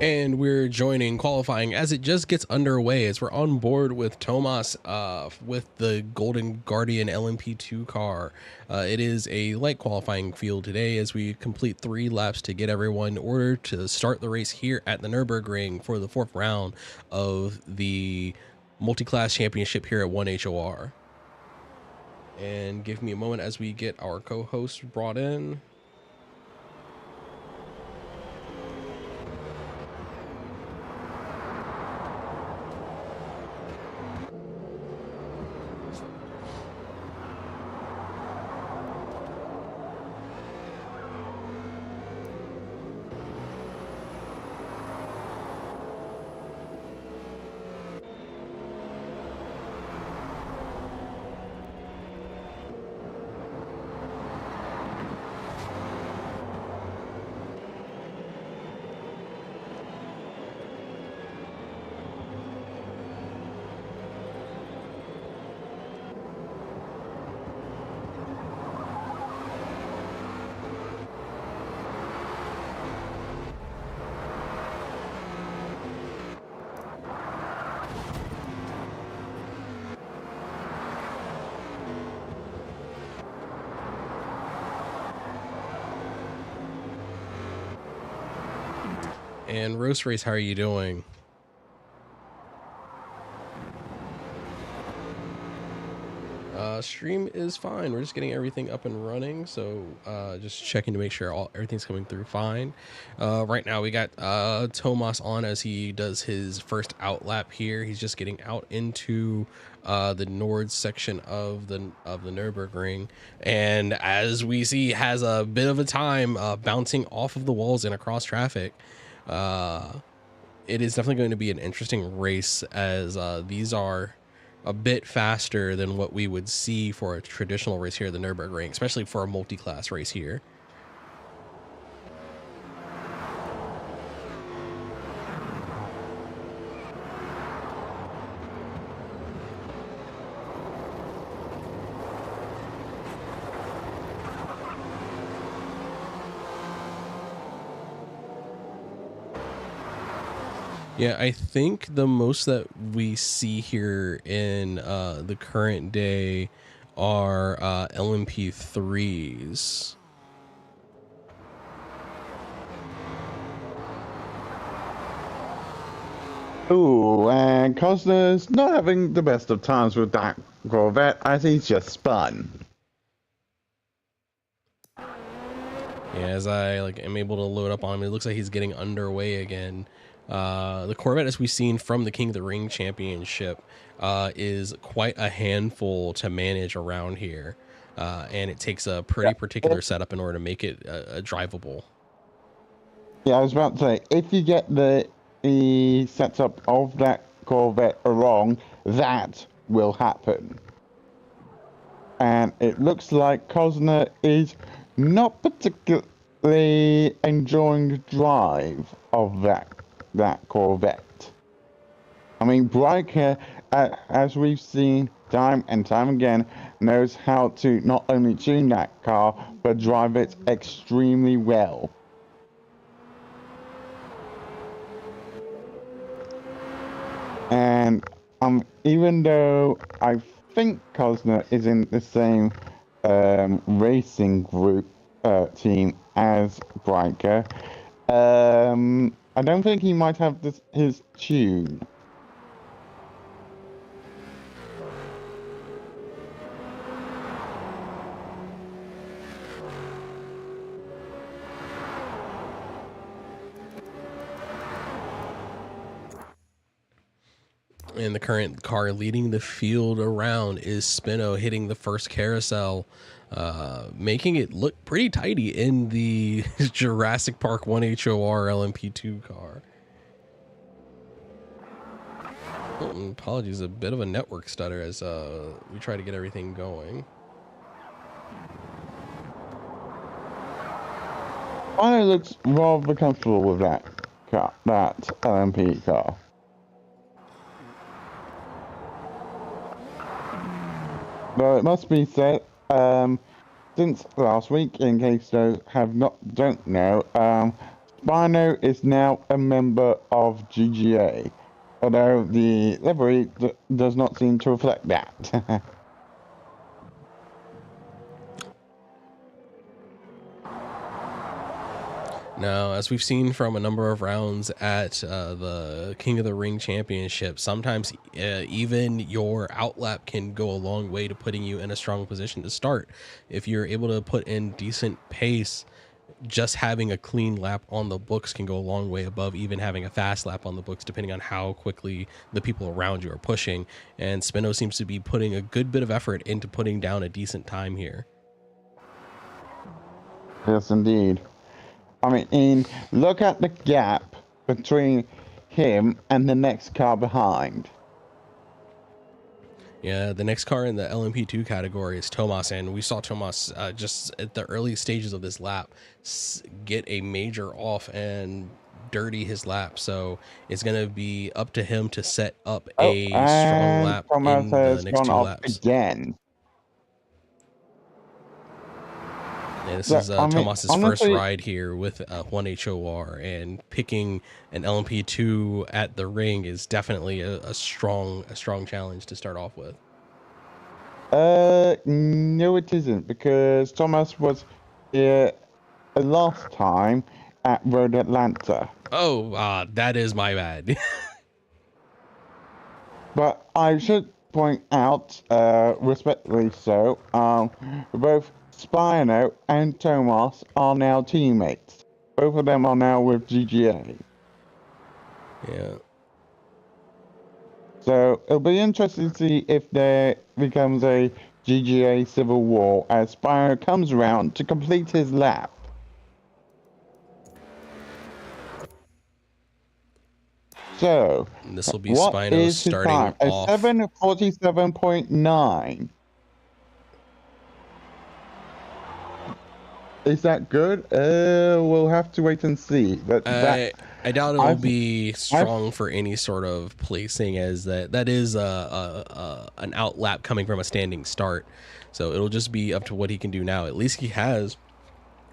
And we're joining qualifying as it just gets underway as we're on board with Tomas with the Golden Guardian LMP2 car. It is a light qualifying field today as we complete 3 laps to get everyone in order to start the race here at the Nurburgring for the 4th round of the multi-class championship here at 1HOR. And give me a moment as we get our co-host brought in. And Roast Race, how are you doing? Stream is fine. We're just getting everything up and running, so just checking to make sure everything's coming through fine. Right now we got Tomas on as he does his first out lap here. He's just getting out into the Nord section of the Nurburgring, and as we see, has a bit of a time bouncing off of the walls and across traffic. It is definitely going to be an interesting race as these are a bit faster than what we would see for a traditional race here at the Nürburgring, especially for a multi-class race here. Yeah, I think the most that we see here in the current day are LMP3s. Ooh, and Cosner's not having the best of times with that Corvette as he's just spun. Yeah, as I am able to load up on him, it looks like he's getting underway again. The Corvette, as we've seen from the King of the Ring Championship, is quite a handful to manage around here, and it takes a pretty particular setup in order to make it drivable. Yeah, I was about to say, if you get the setup of that Corvette wrong, that will happen. And it looks like Cosner is not particularly enjoying the drive of that Corvette. I mean, Bryker, as we've seen time and time again, knows how to not only tune that car, but drive it extremely well. And even though I think Cosner is in the same racing group team as Bryker, I don't think he might have his tune. And the current car leading the field around is Spino, hitting the first carousel, making it look pretty tidy in the Jurassic Park 1HOR LMP2 car. Oh, apologies, a bit of a network stutter as we try to get everything going. I looks rather comfortable with that car, that LMP car. Though it must be said, since last week, in case those don't know, Spino is now a member of GGA, although the livery does not seem to reflect that. Now, as we've seen from a number of rounds at the King of the Ring Championship, sometimes even your outlap can go a long way to putting you in a strong position to start. If you're able to put in decent pace, just having a clean lap on the books can go a long way above even having a fast lap on the books, depending on how quickly the people around you are pushing. And Spino seems to be putting a good bit of effort into putting down a decent time here. Yes, indeed. I mean, look at the gap between him and the next car behind. Yeah, the next car in the LMP2 category is Tomas, and we saw Tomas just at the early stages of this lap get a major off and dirty his lap. So it's going to be up to him to set up a strong lap Thomas in the has next gone 2 off laps. again. Yeah, this So, is I mean, Tomas's honestly, first ride here with 1HOR, and picking an LMP2 at the ring is definitely a strong challenge to start off with. no, it isn't, because Thomas was here last time at Road Atlanta. Oh, that is my bad. But I should point out, respectfully so, both Spino and Tomas are now teammates. Both of them are now with GGA. Yeah. So it'll be interesting to see if there becomes a GGA civil war as Spino comes around to complete his lap. So, This will be what Spino is his starting time? A off. 7:47.9. Is that good? We'll have to wait and see. But I doubt it'll be strong for any sort of placing, as that is an outlap coming from a standing start. So it'll just be up to what he can do now. At least he has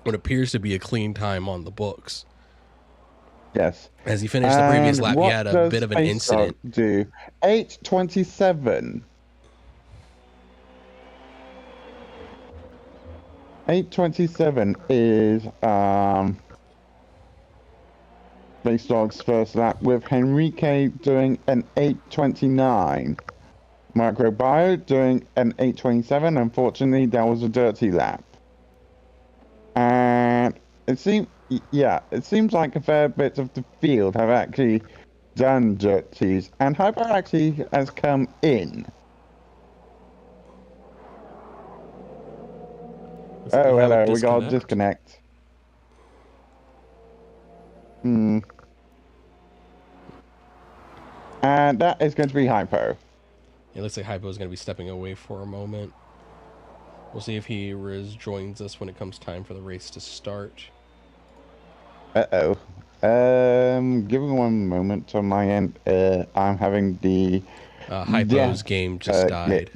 what appears to be a clean time on the books. Yes. As he finished the previous lap, he had a bit of an incident. Do 8:27. 8:27 is Space Dog's first lap, with Henrique doing an 8:29. Microbio doing an 8:27. Unfortunately, that was a dirty lap. And it seems like a fair bit of the field have actually done dirties, and Hyper actually has come in. Oh, hello, we got a disconnect. And that is going to be Hypo. It looks like Hypo is going to be stepping away for a moment. We'll see if he joins us when it comes time for the race to start. Uh-oh. Give me one moment on my end. I'm having the... Hypo's game just died.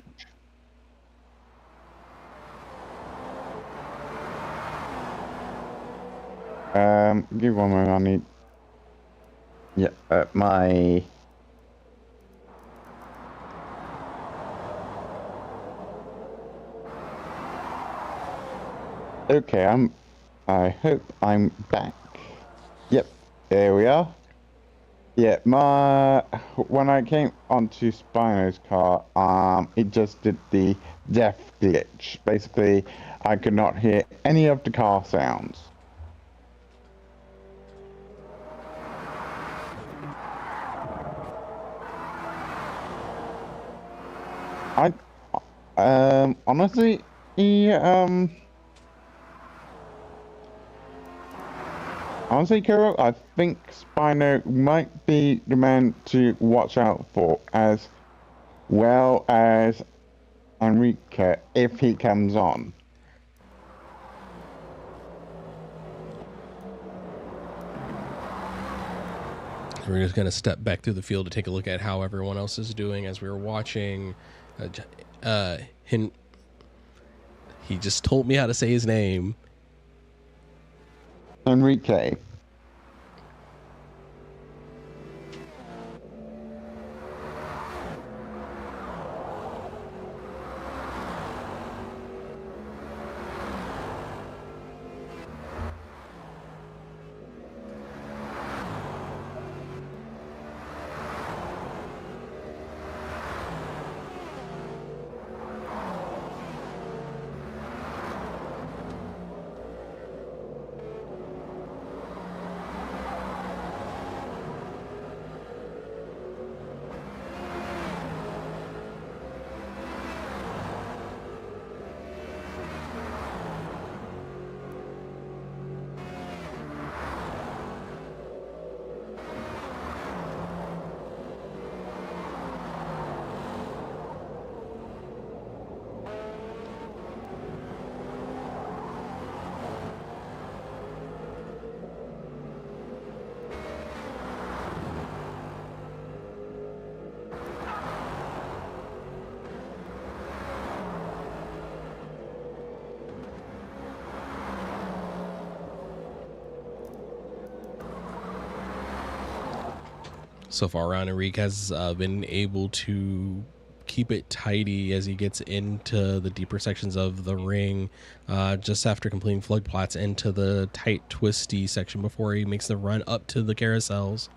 Give me one moment, I need... Yeah, my... Okay, I hope I'm back. Yep, there we are. Yeah, when I came onto Spino's car, it just did the death glitch. Basically, I could not hear any of the car sounds. Honestly, honestly, Kiro, I think Spino might be the man to watch out for, as well as Enrique, if he comes on. We're just going to step back through the field to take a look at how everyone else is doing as we were watching. He just told me how to say his name. Enrique. So far around, Enrique has been able to keep it tidy as he gets into the deeper sections of the ring, just after completing flood plots into the tight, twisty section before he makes the run up to the carousels.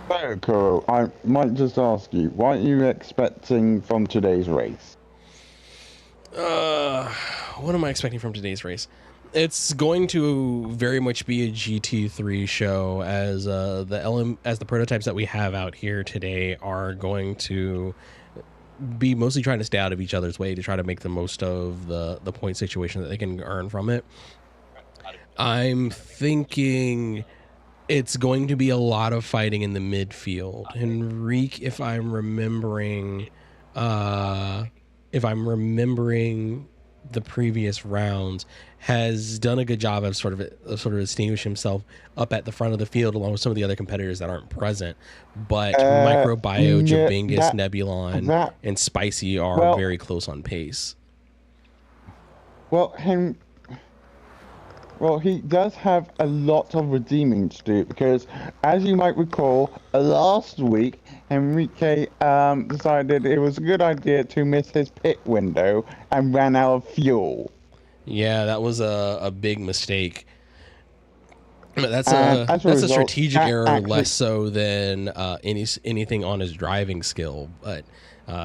So, Kuro, I might just ask you, what are you expecting from today's race? What am I expecting from today's race? It's going to very much be a GT3 show, as the prototypes that we have out here today are going to be mostly trying to stay out of each other's way to try to make the most of the point situation that they can earn from it. I'm thinking it's going to be a lot of fighting in the midfield. Henrique, if I'm remembering the previous rounds, has done a good job of sort of distinguish himself up at the front of the field along with some of the other competitors that aren't present. But Microbio, Yeah, Jabingus, Nebulon, that, and Spicy are well, very close on pace. well, he does have a lot of redeeming to do because, as you might recall, last week Enrique decided it was a good idea to miss his pit window and ran out of fuel. Yeah, that was a big mistake. That's And a as a that's a result, strategic that error actually, less so than anything on his driving skill. But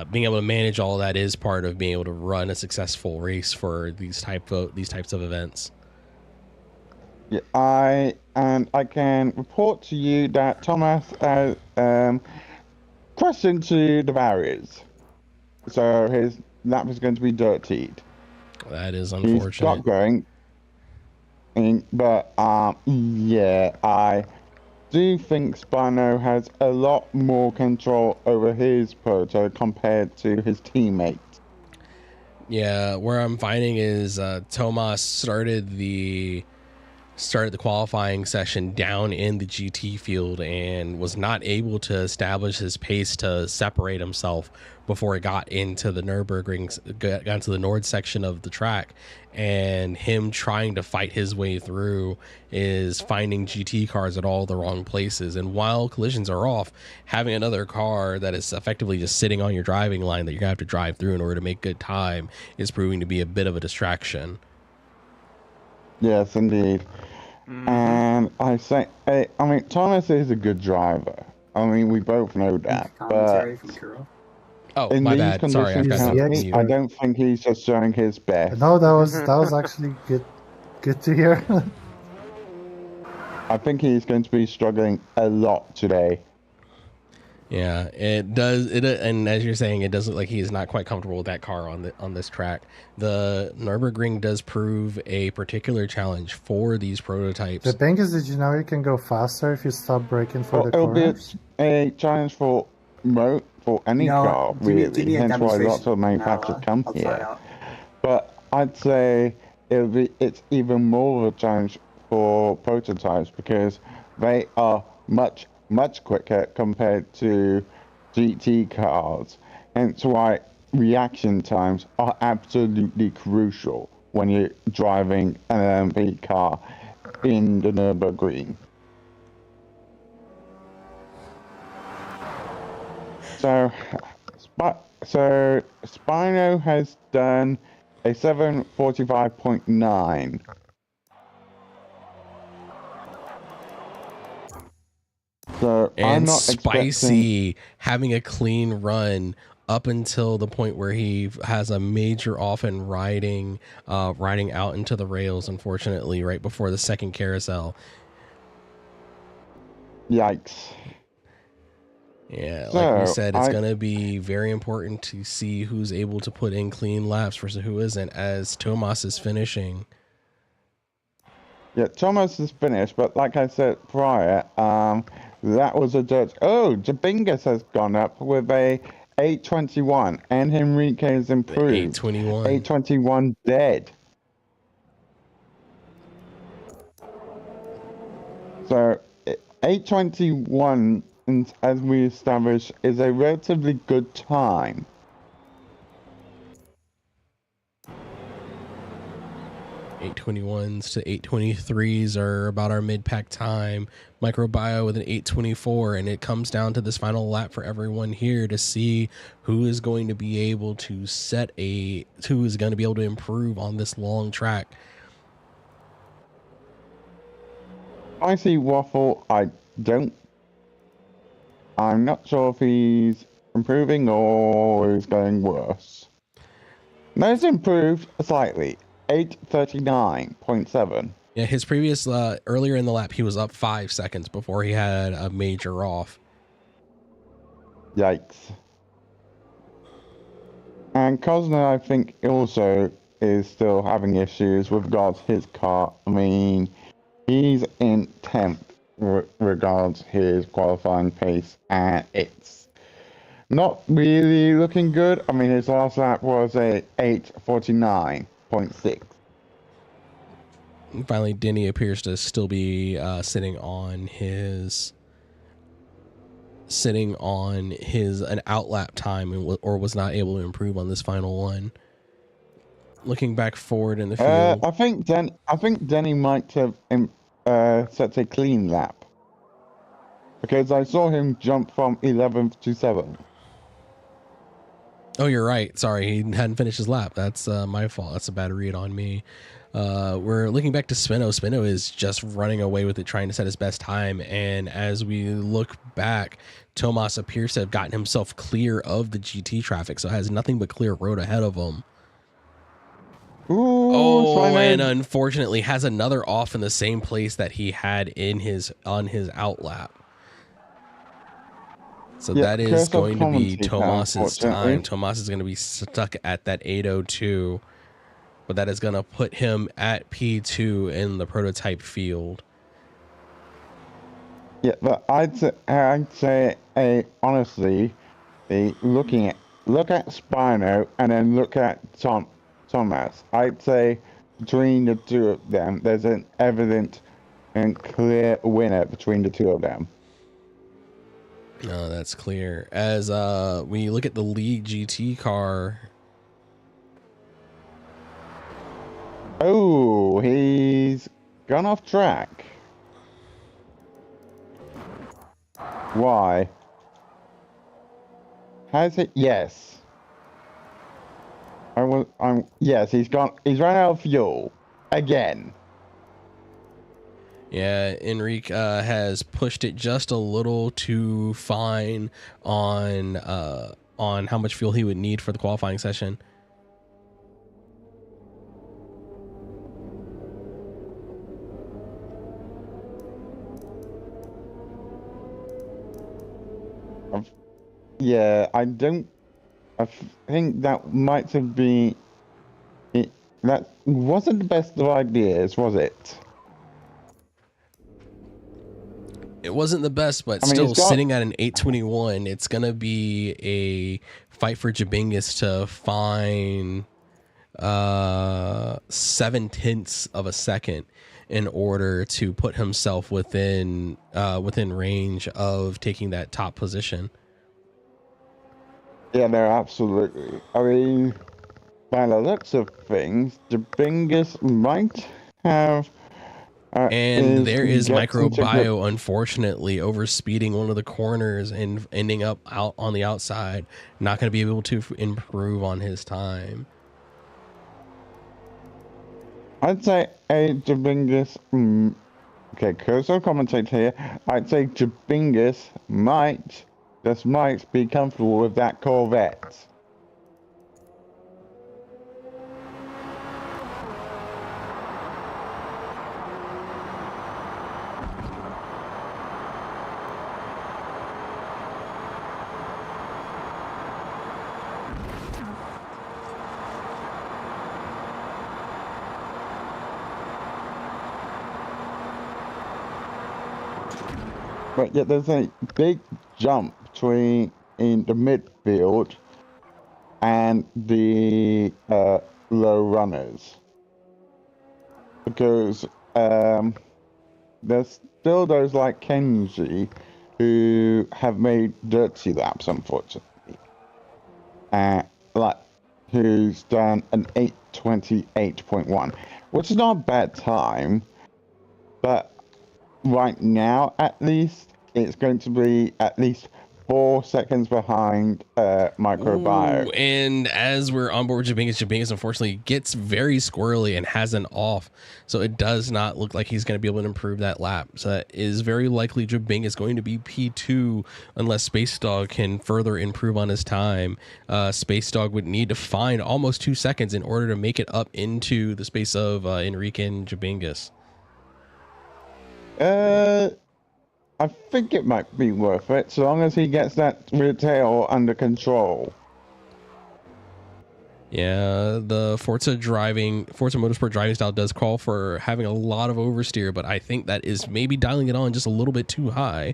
being able to manage all that is part of being able to run a successful race for these types of events. yeah, I can report to you that Thomas has crashed into the barriers, so his lap is going to be dirtied. That is He's unfortunate. got going. But yeah, I do think Spino has a lot more control over his proto compared to his teammates. Yeah, where I'm finding is Tomas started the qualifying session down in the GT field and was not able to establish his pace to separate himself before he got into the Nurburgring, got into the Nord section of the track. And him trying to fight his way through is finding GT cars at all the wrong places. And while collisions are off, having another car that is effectively just sitting on your driving line that you're gonna have to drive through in order to make good time is proving to be a bit of a distraction. Yes, indeed. And I mean, Thomas is a good driver. I mean, we both know that. But Commentary from Kuro. Oh, in my these bad. Sorry, I conditions, forgot to Yeah, mute. I don't think he's just showing his best. No, that was actually good to hear. I think he's going to be struggling a lot today. Yeah, it does. And as you're saying, it does look like he's not quite comfortable with that car on this track. The Nurburgring does prove a particular challenge for these prototypes. The thing is, did you know you can go faster if you stop braking for the It'll corners? be a challenge for any car, really. Hence why lots of manufacturers come here. But I'd say it's even more of a challenge for prototypes because they are much quicker compared to GT cars. Hence why reaction times are absolutely crucial when you're driving an LMP car in the Nurburgring. So Spino has done a 7:45.9. So And I'm not Spicy having a clean run up until the point where he has a major off and riding out into the rails, unfortunately, right before the second carousel. Yikes. Yeah, like we said, it's going to be very important to see who's able to put in clean laps versus who isn't, as Tomas is finishing. Yeah, Thomas is finished, but like I said prior, that was a dirt. Oh, Jabingus has gone up with a 821, and Henrique has improved. 821. 821 dead. So 8:21, as we established, is a relatively good time. 821s to 823s are about our mid-pack time. Microbio with an 824, and it comes down to this final lap for everyone here to see who is going to be able to who is going to be able to improve on this long track. I see Waffle. I'm not sure if he's improving or he's going worse. No, it's improved slightly. 8:39.7. Yeah, his previous earlier in the lap, he was up 5 seconds before he had a major off. Yikes. And Cosner, I think, also is still having issues with regards his car. I mean, he's in 10th regards his qualifying pace, and it's not really looking good. I mean, his last lap was a 8:49.6. And finally, Denny appears to still be sitting on his an outlap time, or was not able to improve on this final one. Looking back forward in the field, I think Denny might have set a clean lap, because I saw him jump from 11th to 7th. Oh, you're right. Sorry, he hadn't finished his lap. That's my fault. That's a bad read on me. We're looking back to Spino. Spino is just running away with it, trying to set his best time. And as we look back, Tomas appears to have gotten himself clear of the GT traffic, so has nothing but clear road ahead of him. Ooh, and unfortunately has another off in the same place that he had on his outlap. So yeah, that is going to be Tomas's time. Tomas is going to be stuck at that 8:02, but that is going to put him at P2 in the prototype field. Yeah, but I'd say honestly, look at Spino and then look at Tomas. I'd say between the two of them, there's an evident and clear winner between the two of them. No, that's clear. As we look at the league GT car. Oh, he's gone off track. Why? Has it? Yes. Yes, he's run out of fuel again. Yeah, Enrique has pushed it just a little too fine on how much fuel he would need for the qualifying session. Yeah, I think that might have been it. That wasn't the best of ideas, was it? It wasn't the best, but still sitting at an 8:21, it's going to be a fight for Jabingus to find 0.7 of a second in order to put himself within range of taking that top position. Yeah, no, absolutely. I mean, by the looks of things, Jabingus might have... and there is Microbio, unfortunately, overspeeding one of the corners and ending up out on the outside. Not going to be able to improve on his time. I'd say Jabingus... okay, cursor commentate here. I'd say Jabingus might be comfortable with that Corvette. But yeah, there's a big jump between in the midfield and the low runners, because there's still those like Kenji who have made dirty laps, unfortunately. Like who's done an 8:28.1, which is not a bad time, but right now at least it's going to be at least 4 seconds behind Microbio. Ooh, and as we're on board with Jabingus unfortunately gets very squirrely and has an off. So it does not look like he's going to be able to improve that lap. So that is very likely Jabingus going to be P2 unless Space Dog can further improve on his time. Space Dog would need to find almost 2 seconds in order to make it up into the space of Enrique and Jabingus. I think it might be worth it, so long as he gets that rear tail under control. Yeah, the Forza Motorsport driving style does call for having a lot of oversteer, but I think that is maybe dialing it on just a little bit too high.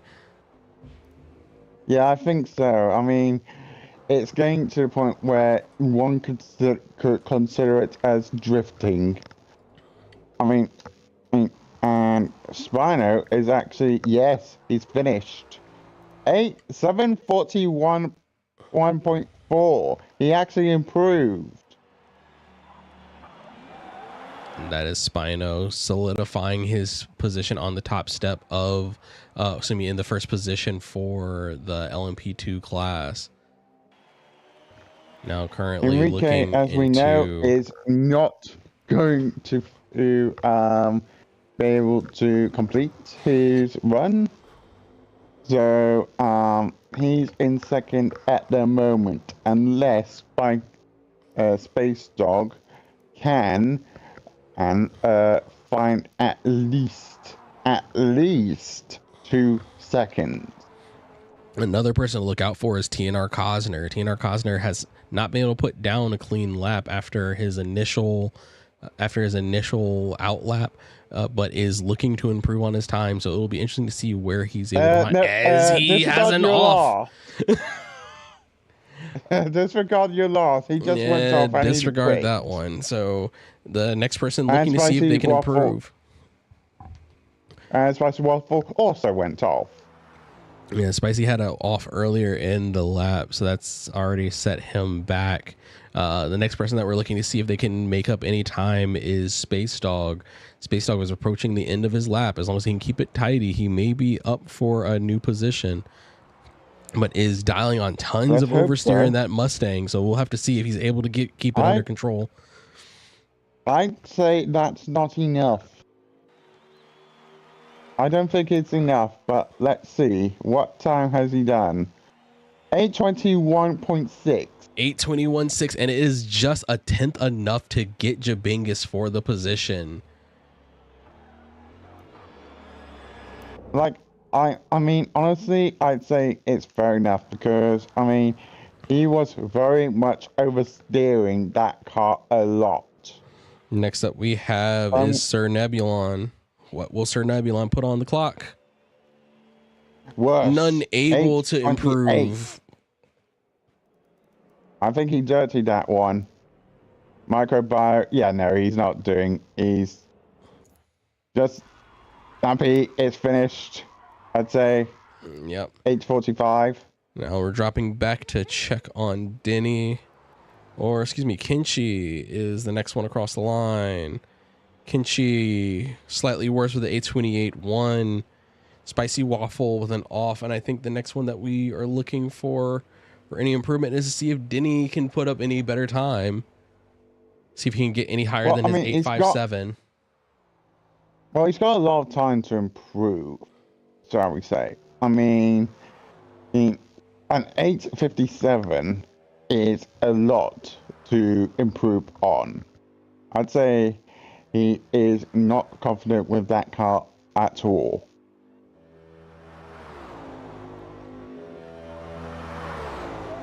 Yeah, I think so. I mean, it's getting to a point where one could consider it as drifting. I mean, and Spino is actually, yes, he's finished. 741.1.4. He actually improved. That is Spino solidifying his position on the top step of, in the first position for the LMP2 class. Now currently Enrique, looking as we know, is not going to be able to complete his run. So he's in second at the moment, unless by Space Dog can find at least 2 seconds. Another person to look out for is TNR Cosner. TNR Cosner has not been able to put down a clean lap after his initial out lap, but is looking to improve on his time. So it'll be interesting to see where he's able to find as he has an off. Disregard your loss. He just went off. And disregard that one. So the next person looking to see if they can improve. And Spicy Waffle also went off. Yeah, Spicy had an off earlier in the lap, so that's already set him back. The next person that we're looking to see if they can make up any time is Space Dog. Space Dog was approaching the end of his lap. As long as he can keep it tidy, he may be up for a new position, but is dialing on tons of oversteer in that Mustang. So we'll have to see if he's able to keep it under control. I'd say that's not enough. I don't think it's enough, but let's see. What time has he done? 8:21.6. 8:21.6, and it is just a tenth enough to get Jabingus for the position. Like, I mean, honestly, I'd say it's fair enough because, I mean, he was very much oversteering that car a lot. Next up we have is Sir Nebulon. What will Sir Nebulon put on the clock? Worse. None able to improve. I think he dirtied that one. Microbio, yeah, no, he's not doing. He's just happy it's finished. I'd say. Yep. 8:45. Now we're dropping back to check on Denny, or excuse me, Kinchi is the next one across the line. Kinchi slightly worse with the 8:28.1. Spicy Waffle with an off, and I think the next one that we are looking for any improvement is to see if Denny can put up any better time. See if he can get any higher than his 8.57. Well, he's got a lot of time to improve, shall we say. I mean, an 8:57 is a lot to improve on. I'd say he is not confident with that car at all.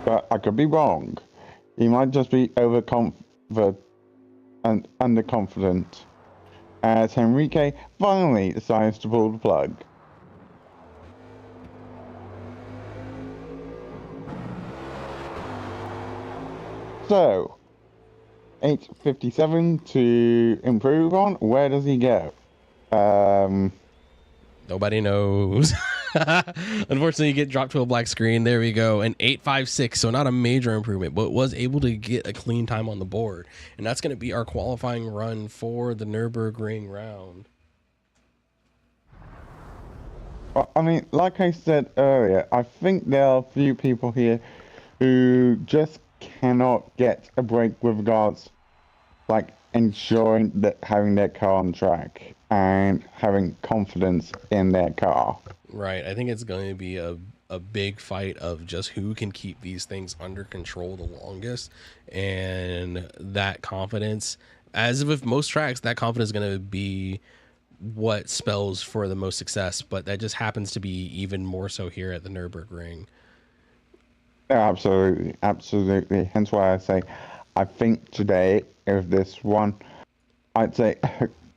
But I could be wrong. He might just be overconfident and underconfident, as Enrique finally decides to pull the plug. So, 8:57 to improve on. Where does he go? Nobody knows. Unfortunately, you get dropped to a black screen. There we go. An 8.56, so not a major improvement, but was able to get a clean time on the board. And that's going to be our qualifying run for the Nurburgring round. Well, I mean, like I said earlier, I think there are a few people here who just cannot get a break with regards, like, enjoying having their car on track and having confidence in their car. Right. I think it's going to be a big fight of just who can keep these things under control the longest. And that confidence, as with most tracks, that confidence is going to be what spells for the most success. But that just happens to be even more so here at the Nürburgring. Yeah, absolutely, absolutely. Hence why I say, I think today, if this one, I'd say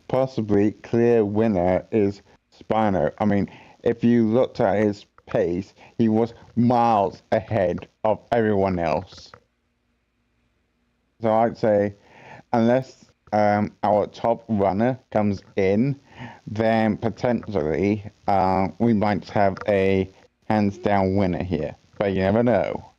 possibly clear winner is Spino. I mean, if you looked at his pace, he was miles ahead of everyone else. So I'd say, unless our top runner comes in, then potentially we might have a hands down winner here. But you never know.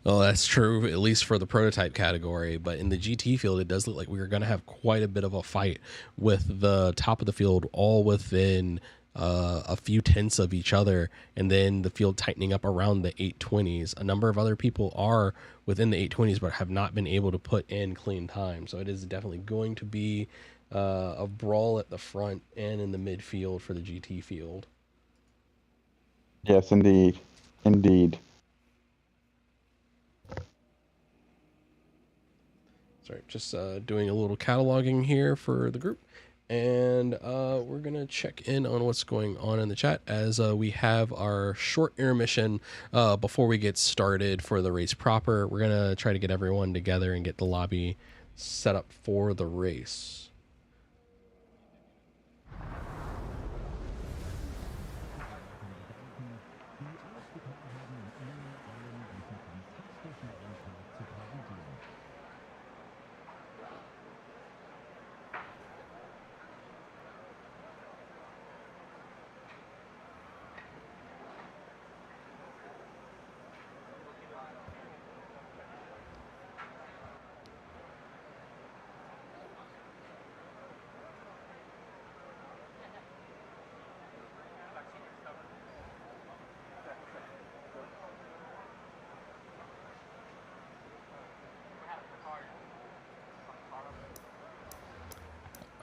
Well, that's true, at least for the prototype category. But in the GT field, it does look like we're going to have quite a bit of a fight with the top of the field all within a few tenths of each other, and then the field tightening up around the 820s. A number of other people are within the 820s but have not been able to put in clean time. So it is definitely going to be a brawl at the front and in the midfield for the GT field. Yes, indeed. Indeed. Sorry, just doing a little cataloging here for the group. And we're going to check in on what's going on in the chat as we have our short intermission before we get started for the race proper. We're going to try to get everyone together and get the lobby set up for the race.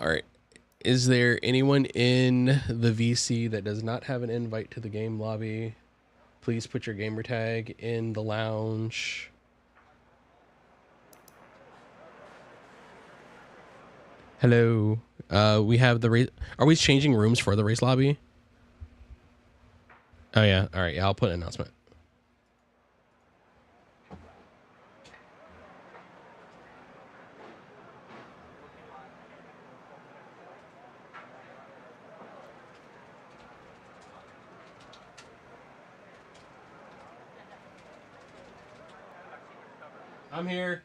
All right. Is there anyone in the VC that does not have an invite to the game lobby? Please put your gamer tag in the lounge. Hello. We have the race. Are we changing rooms for the race lobby? Oh, yeah. All right. Yeah, I'll put an announcement. I'm here.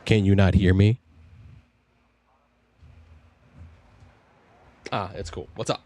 Can you not hear me? Ah, it's cool. What's up?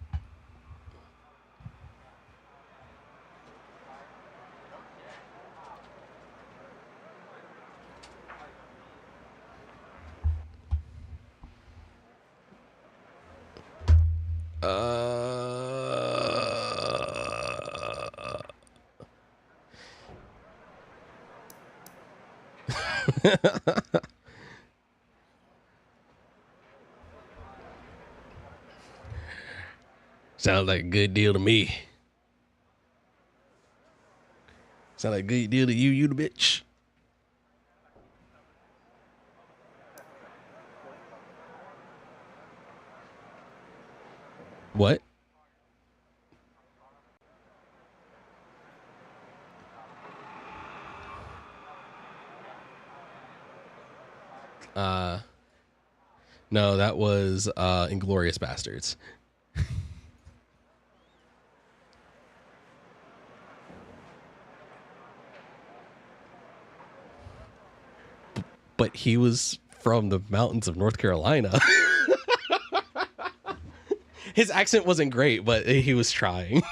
Sounds like a good deal to me. Sounds like a good deal to you, you the bitch. What? No, that was Inglorious Bastards. But he was from the mountains of North Carolina. His accent wasn't great, but he was trying.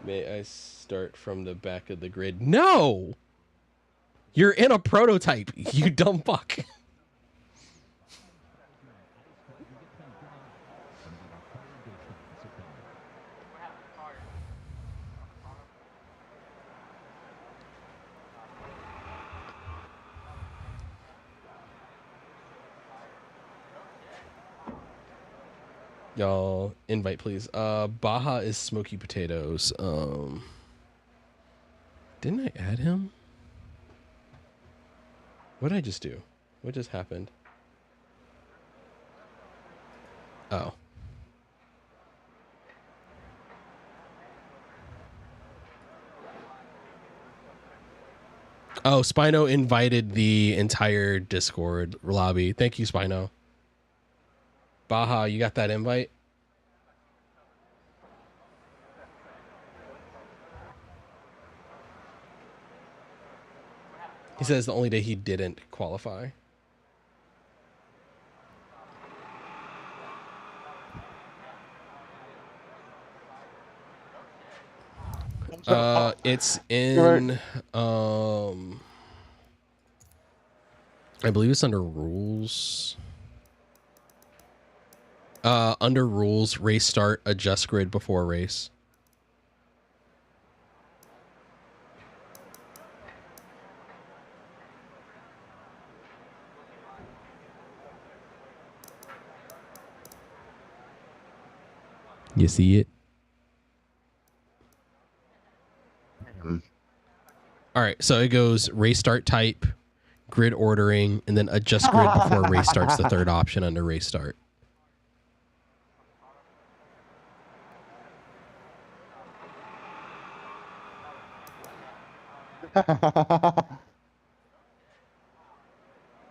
May I start from the back of the grid? No! You're in a prototype, you dumb fuck. Y'all, invite please. Baja is smoky potatoes. Didn't I add him? What did I just do? What just happened? Oh. Oh, Spino invited the entire Discord lobby. Thank you, Spino. Baja, you got that invite? He says the only day he didn't qualify. It's in I believe it's under rules. Under rules, race start, adjust grid before race. You see it? All right, so it goes race start type, grid ordering, and then adjust grid before race starts, the third option under race start.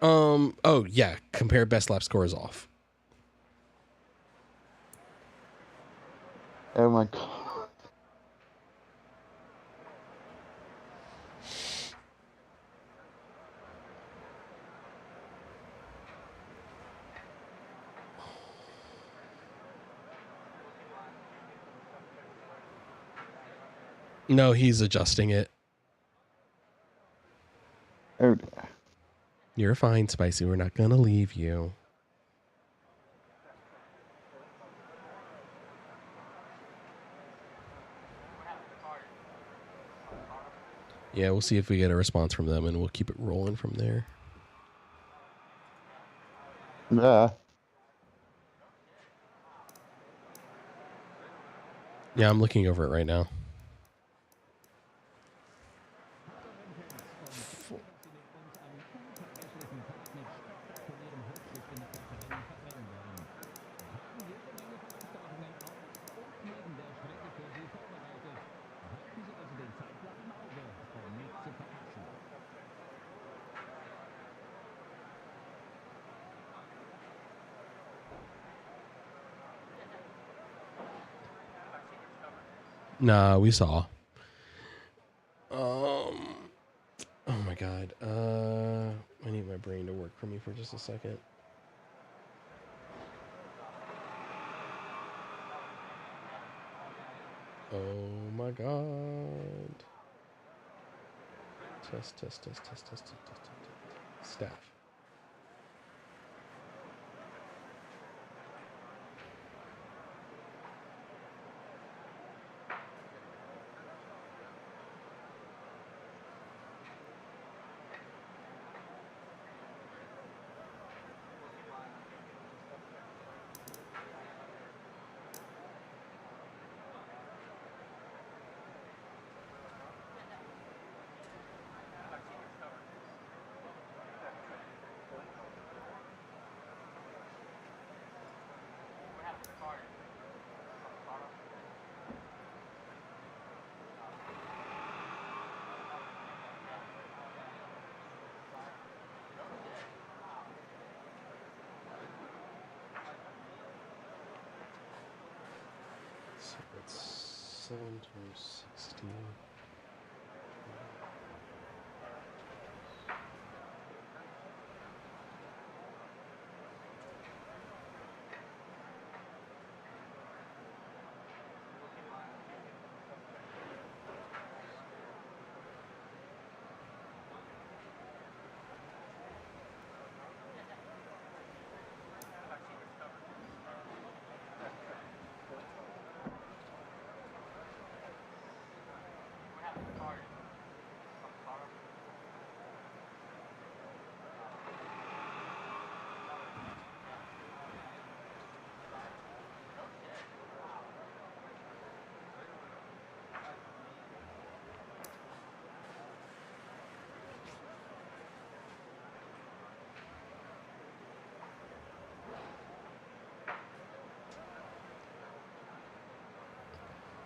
Oh yeah, compare best lap scores off. Oh my god. No, he's adjusting it. Oh dear. You're fine, Spicy. We're not gonna leave you. Yeah, we'll see if we get a response from them, and we'll keep it rolling from there. Yeah. Yeah, I'm looking over it right now. Nah, we saw. Oh my god. I need my brain to work for me for just a second. Oh my god. Test. Staff. So it's 7 times 60.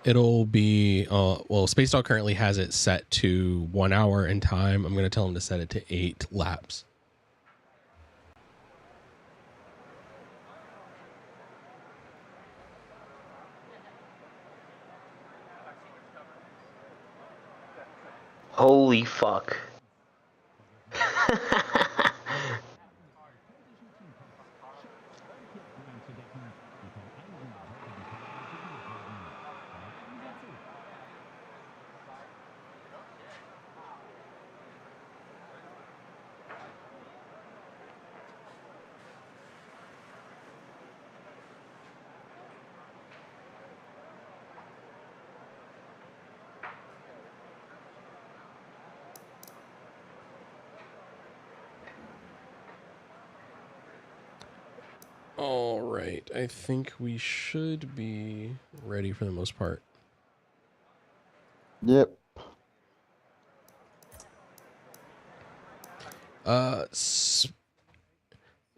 It'll be well, Space Dog currently has it set to 1 hour in time. I'm gonna tell him to set it to 8 laps. Holy fuck. All right, I think we should be ready for the most part. Yep.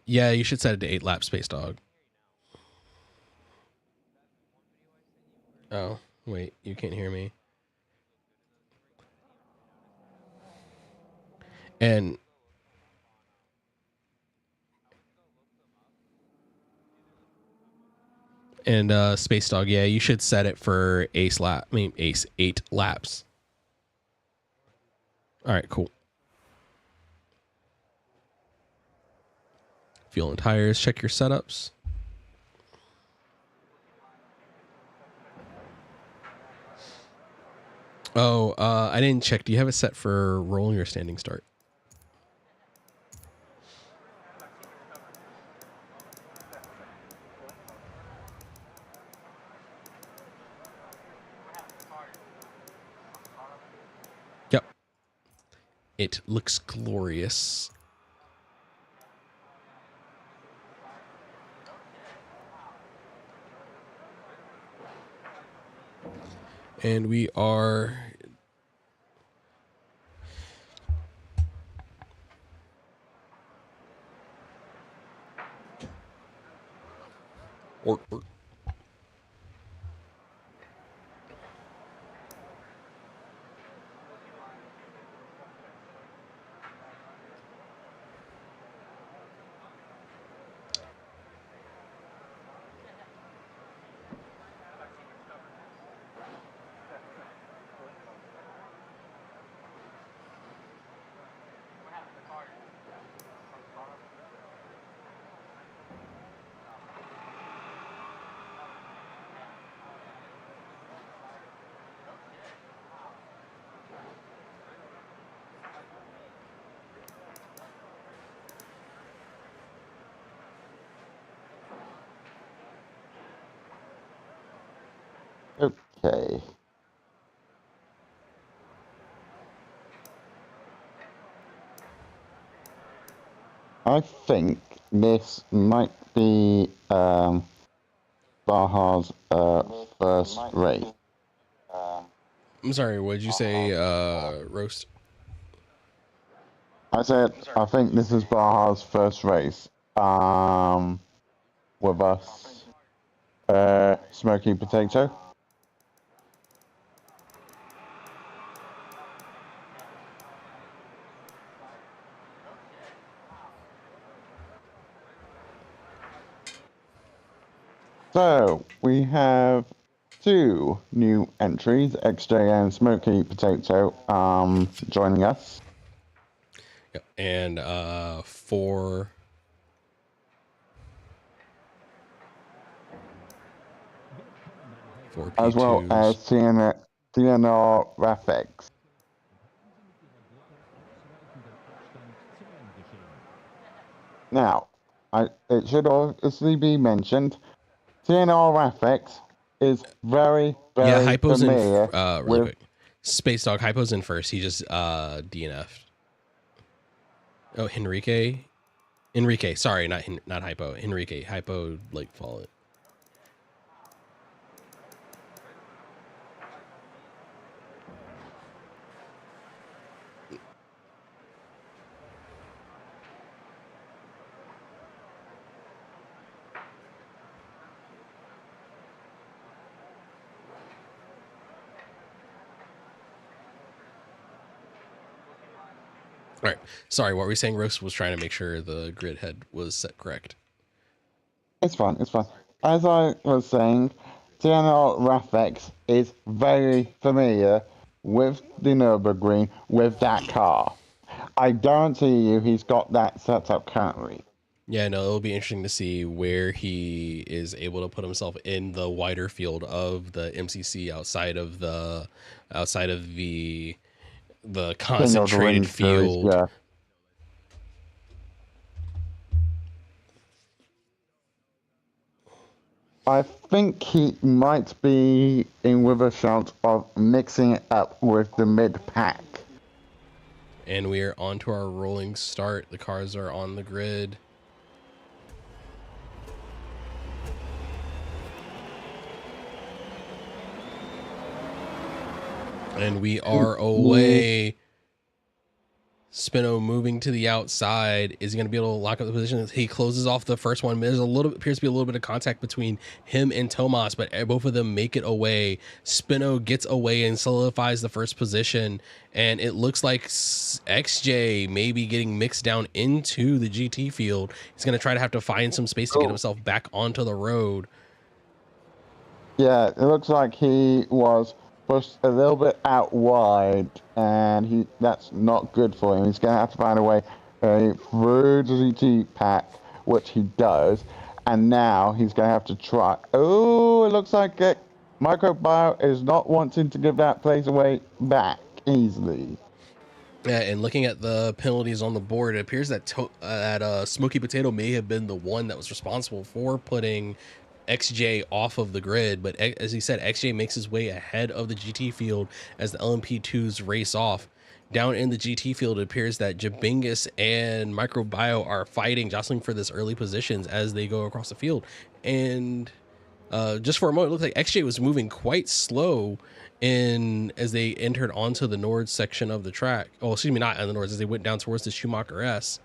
Yeah, you should set it to 8 laps, Space Dog. Oh, wait, you can't hear me. And Space Dog, yeah, you should set it for 8 laps. All right, cool. Fuel and tires, check your setups. Oh, I didn't check. Do you have it set for rolling or standing start? Yep. It looks glorious. And we are or Okay. I think this might be Baja's first race. I'm sorry, what did you say, Roast? I said I think this is Baja's first race. With us, Smoky Potato. So we have 2 new entries, XJ and Smoky Potato, joining us. Yep. And 4 P2s. As well as TNR Rafex. Now, it should obviously be mentioned, TNR Rafex is very Hypo's familiar in really quick. Space Dog, Hypo's in first. He just DNF'd. Oh, Enrique, sorry, not Hypo. Enrique. Hypo like followed. All right. Sorry, what were we saying? Roast was trying to make sure the grid head was set correct. It's fine, it's fine. As I was saying, General Rafex is very familiar with the Nurburgring, with that car. I guarantee you he's got that set up currently. Yeah, no, it'll be interesting to see where he is able to put himself in the wider field of the MCC outside of the King of the concentrated Ring series, field. yeah. I think he might be in with a shot of mixing it up with the mid pack. And we are on to our rolling start. The cars are on the grid. And we are away. Spino moving to the outside. Is he going to be able to lock up the position? He closes off the first one. There's appears to be a little bit of contact between him and Tomas, but both of them make it away. Spino gets away and solidifies the first position. And it looks like XJ may be getting mixed down into the GT field. He's going to try to have to find some space to get himself back onto the road. Yeah, it looks like he was pushed a little bit out wide, and that's not good for him. He's going to have to find a way through the GT pack, which he does, and now he's going to have to try. Oh, it looks like Microbio is not wanting to give that place away back easily. Yeah, and looking at the penalties on the board, it appears that Smoky Potato may have been the one that was responsible for putting XJ off of the grid, but as he said, XJ makes his way ahead of the GT field as the LMP2s race off. Down in the GT field, it appears that Jabingus and Microbio are fighting, jostling for this early positions as they go across the field. And just for a moment, it looked like XJ was moving quite slow as they entered onto the Nord section of the track. Oh, excuse me, not on the Nords, as they went down towards the Schumacher S.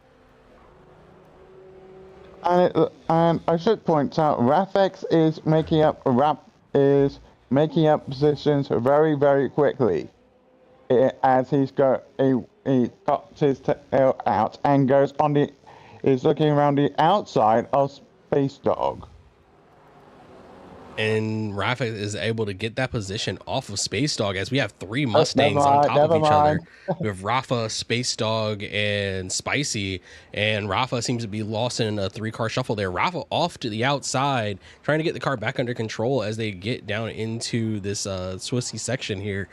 And I should point out, Rafex is making up positions very, very quickly. As he got his tail out and is looking around the outside of Space Dog. And Rafa is able to get that position off of Space Dog as we have three Mustangs on top of each other. We have Rafa, Space Dog, and Spicy. And Rafa seems to be lost in a 3-car shuffle there. Rafa off to the outside, trying to get the car back under control as they get down into this Swissy section here.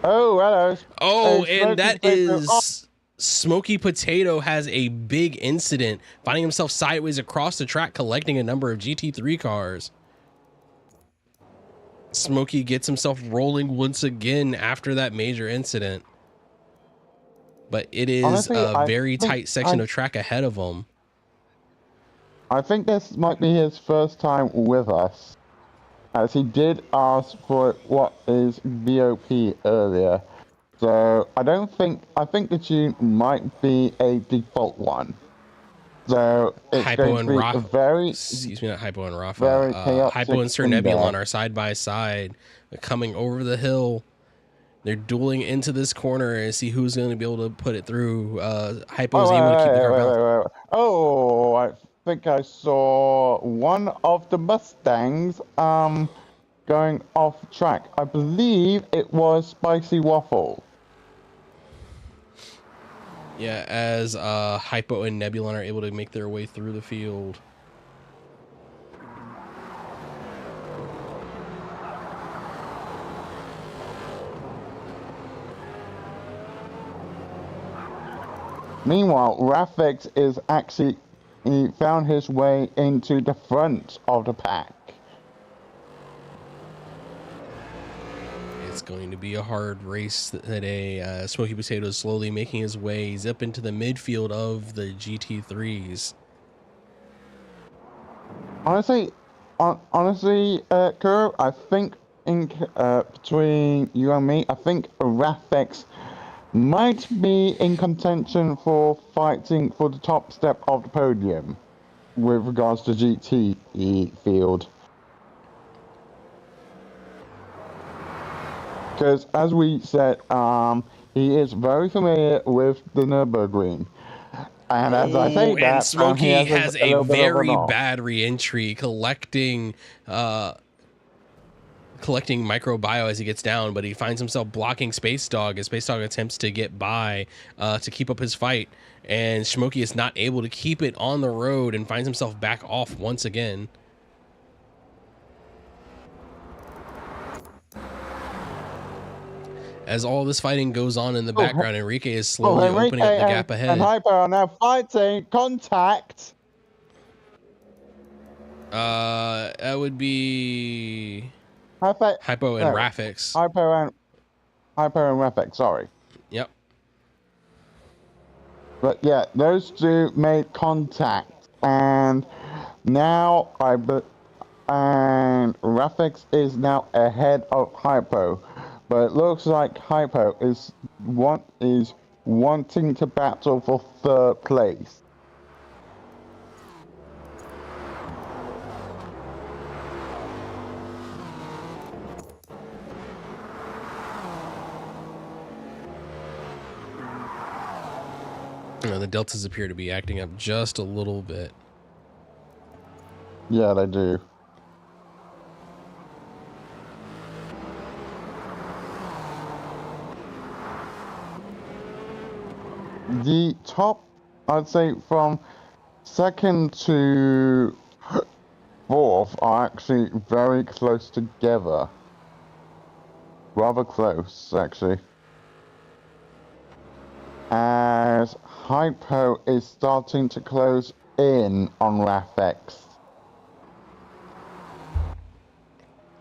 Oh, hello. Oh, and that is... Smoky Potato has a big incident, finding himself sideways across the track, collecting a number of GT3 cars. Smoky gets himself rolling once again after that major incident. But it is honestly, a very tight section of track ahead of him. I think this might be his first time with us, as he did ask for what is VOP earlier. So I think the tune might be a default one. So it's Hypo going to be a very... Excuse me, not Hypo and Rafa. Hypo and Sir Nebulon are side by side, coming over the hill. They're dueling into this corner and see who's going to be able to put it through. Hypo's able to keep the car balanced. Oh, I think I saw one of the Mustangs going off track. I believe it was Spicy Waffle. Yeah, as Hypo and Nebulon are able to make their way through the field. Meanwhile, Rafex is actually, he found his way into the front of the pack. It's going to be a hard race today. Smoky Potato is slowly making his way. He's up into the midfield of the GT3s. Honestly, Kuro, I think between you and me, I think Rafex might be in contention for fighting for the top step of the podium with regards to GT field. Because as we said, He is very familiar with the Nurburgring. And as I say Oh, and that, he Smokey has has a a little bit of an very off. bad re-entry, collecting microbio as he gets down, but he finds himself blocking Space Dog as Space Dog attempts to get by to keep up his fight, and Smokey is not able to keep it on the road and finds himself back off once again. As all this fighting goes on in the background, Enrique is slowly opening up the gap ahead. And Hyper are now fighting. Contact. That would be Hypo and Rafix. Hypo and Rafix, sorry. Yep. But yeah, those two made contact, and now and Rafix is now ahead of Hypo, but it looks like Hypo is wanting to battle for third place. The deltas appear to be acting up just a little bit. Yeah, they do. The top, I'd say from second to fourth are actually very close together. Rather close, actually. As Hypo is starting to close in on Rafix.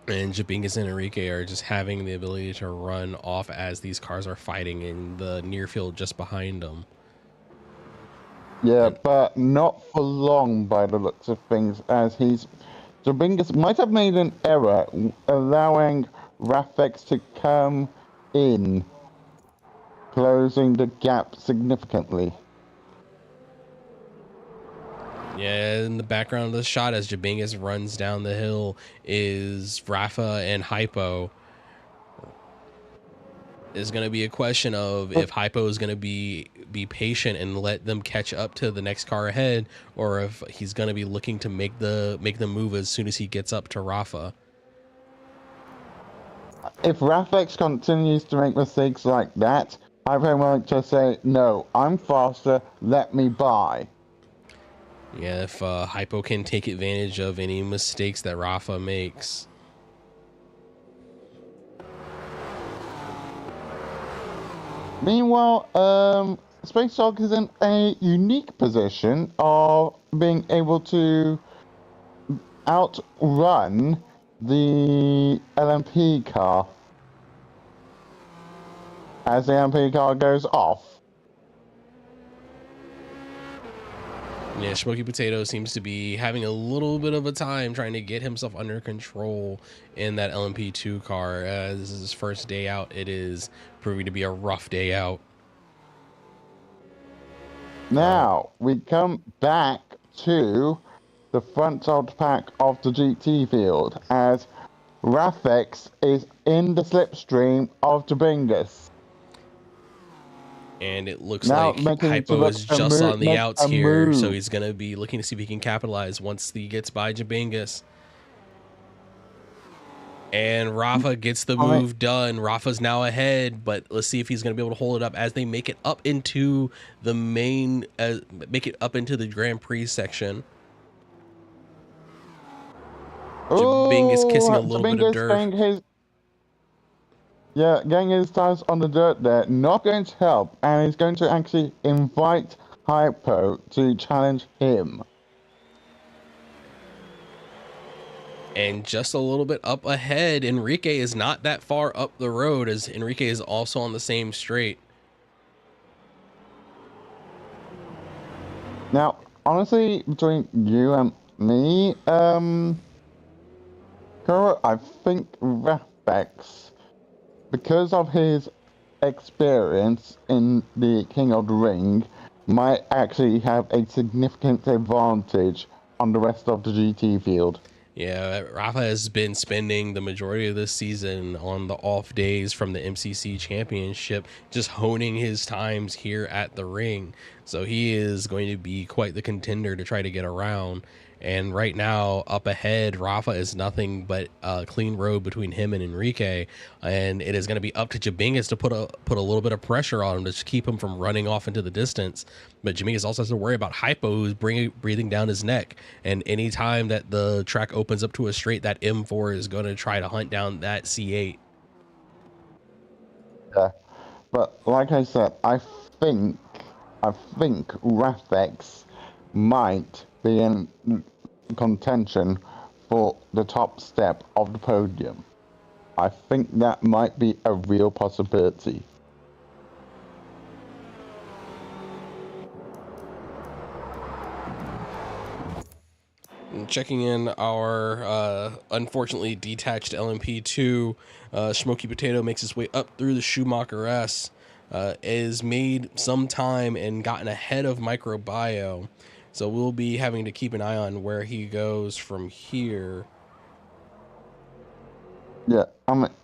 And Jabingas and Enrique are just having the ability to run off as these cars are fighting in the near field just behind them. Yeah, but not for long by the looks of things, as Jabingas might have made an error allowing Rafix to come in, closing the gap significantly. Yeah, in the background of the shot as Jabingas runs down the hill is Rafa and Hypo. Is going to be a question of if Hypo is going to be patient and let them catch up to the next car ahead, or if he's going to be looking to make the move as soon as he gets up to Rafa. If Rafix continues to make mistakes like that, Hypo might just say, "No, I'm faster. Let me by." Yeah, if Hypo can take advantage of any mistakes that Rafa makes. Meanwhile, Space Dog is in a unique position of being able to outrun the LMP car as the LMP car goes off. Yeah, Smokey Potato seems to be having a little bit of a time trying to get himself under control in that LMP2 car. This is his first day out. It is proving to be a rough day out. Now, we come back to the front of the pack of the GT field as Rafix is in the slipstream of Jabingas. And it looks like Hypo is just on the outs here, so he's going to be looking to see if he can capitalize once he gets by Jabingas. And Rafa gets the move done. Rafa's now ahead, but let's see if he's going to be able to hold it up as they make it up into the main, into the Grand Prix section. Jabingas kissing a little bit of dirt. Getting his tires on the dirt there, not going to help, and he's going to actually invite Hypo to challenge him. And just a little bit up ahead, Enrique is not that far up the road, as Enrique is also on the same straight. Now, honestly, between you and me, Kuro, I think Rafix, because of his experience in the King of the Ring, might actually have a significant advantage on the rest of the GT field. Yeah, Rafa has been spending the majority of this season on the off days from the MCC championship, just honing his times here at the ring. So he is going to be quite the contender to try to get around. And right now, up ahead, Rafa is nothing but a clean road between him and Enrique, and it is going to be up to Jabingas to put a little bit of pressure on him to keep him from running off into the distance. But Jabingas also has to worry about Hypo, who's breathing down his neck, and anytime that the track opens up to a straight, that M4 is going to try to hunt down that C8. Yeah, but like I said, I think Rafex might be in contention for the top step of the podium. I think that might be a real possibility. Checking in our unfortunately detached LMP2, Smoky Potato makes his way up through the Schumacher S, is made some time and gotten ahead of Microbio. So we'll be having to keep an eye on where he goes from here. Yeah,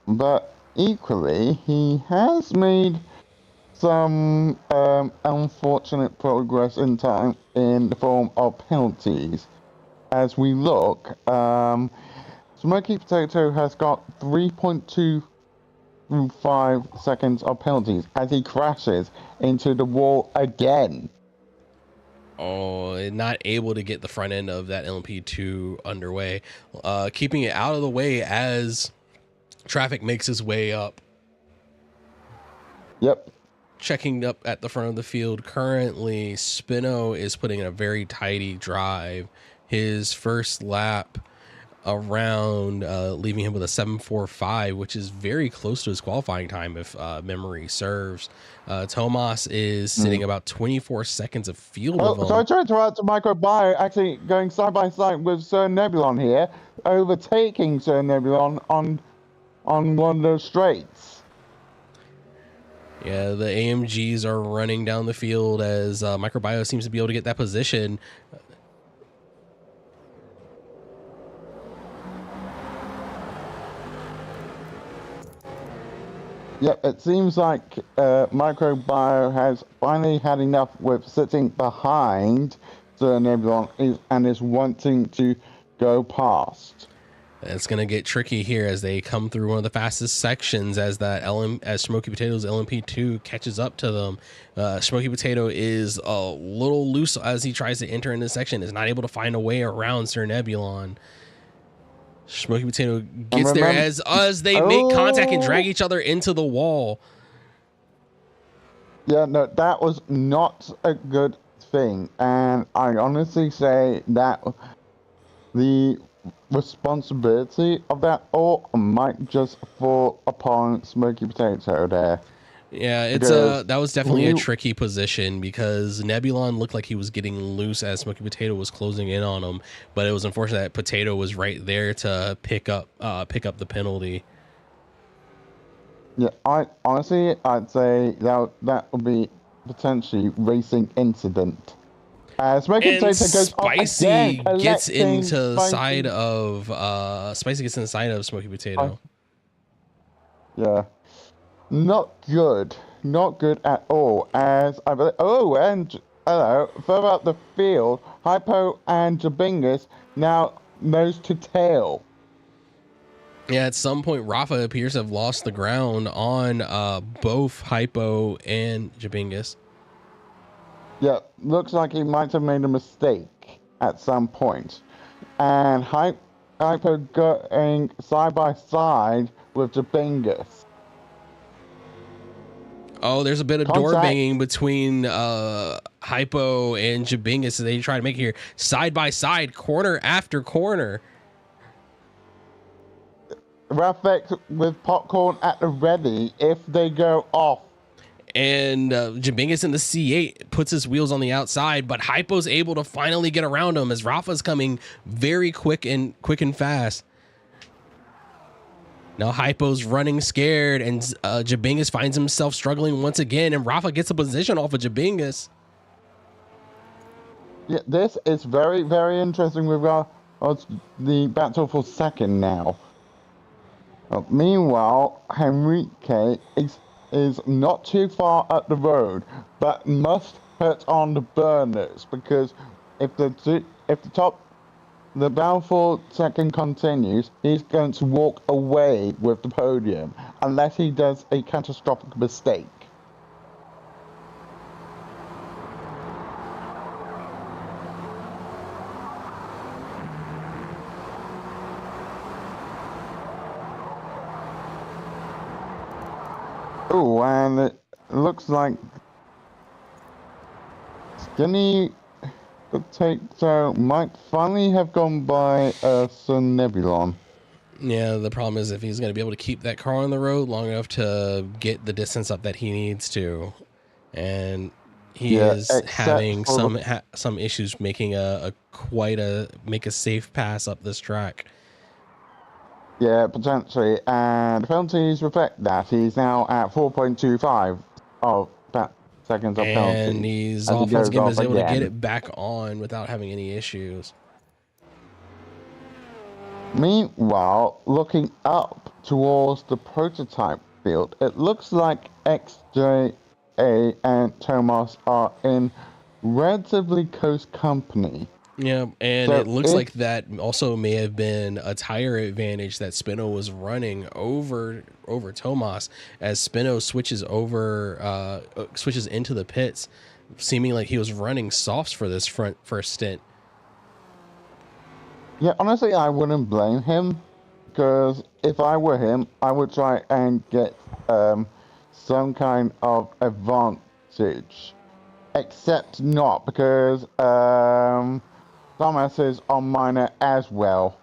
but equally, he has made some unfortunate progress in time in the form of penalties. As we look, Smoky Potato has got 3.25 seconds of penalties as he crashes into the wall again. Oh, not able to get the front end of that LMP2 underway, keeping it out of the way as traffic makes his way up. Yep. Checking up at the front of the field currently, Spino is putting in a very tidy drive. His first lap around, leaving him with a 7:45, which is very close to his qualifying time if memory serves. Tomas is sitting about 24 seconds of field of him. So I tried to interrupt Microbio, actually going side by side with Sir Nebulon here, overtaking Sir Nebulon on one of those straights. Yeah, the AMGs are running down the field as Microbio seems to be able to get that position. Yep, it seems like Microbio has finally had enough with sitting behind Sir Nebulon and is wanting to go past. It's going to get tricky here as they come through one of the fastest sections as Smoky Potato's LMP2 catches up to them. Smoky Potato is a little loose as he tries to enter in this section, is not able to find a way around Sir Nebulon. Smoky Potato gets there as they make contact and drag each other into the wall. Yeah, no, that was not a good thing. And I honestly say that the responsibility of that all might just fall upon Smoky Potato there. Yeah, it's that was definitely a tricky position because Nebulon looked like he was getting loose as Smoky Potato was closing in on him, but it was unfortunate that Potato was right there to pick up the penalty. Yeah, I'd say that would be potentially racing incident. Smoky Potato goes Spicy gets into the side of Smoky Potato. Yeah. Not good at all. As I believe, further up the field, Hypo and Jabingas now nose to tail. Yeah, at some point, Rafa appears to have lost the ground on both Hypo and Jabingas. Yeah, looks like he might have made a mistake at some point. And Hypo going side by side with Jabingas. Oh, there's a bit of door banging between Hypo and Jabingas as they try to make it here side by side, corner after corner. Rafex with popcorn at the ready if they go off. And Jabingas in the C8 puts his wheels on the outside, but Hypo's able to finally get around him as Rafa's coming very quick and fast. Now Hypo's running scared, and Jabingas finds himself struggling once again, and Rafa gets a position off of Jabingas. Yeah, this is very, very interesting. We've got Oh, it's the battle for second now. Meanwhile, is not too far up the road, but must put on the burners because if the battle for second continues, he's going to walk away with the podium unless he does a catastrophic mistake. Oh, and it looks like Skinny Potato might finally have gone by Sun Nebulon. Yeah, the problem is if he's going to be able to keep that car on the road long enough to get the distance up that he needs to, and he Yeah, is except having for some issues making make a safe pass up this track. yeah, potentially, and the penalties reflect that. He's now at 4.25 of seconds of And penalties he's as he off once goes again, but off is able to get again. it back on without having any issues. Meanwhile, looking up towards the prototype field, it looks like XJA and Tomas are in relatively close company. Yeah, and it So looks if like that also may have been a tire advantage that Spino was running over Tomas as Spino switches into the pits, seeming like he was running softs for this first stint. yeah, honestly, I wouldn't blame him because if I were him, I would try and get some kind of advantage. Except not because Thomas is on minor as well.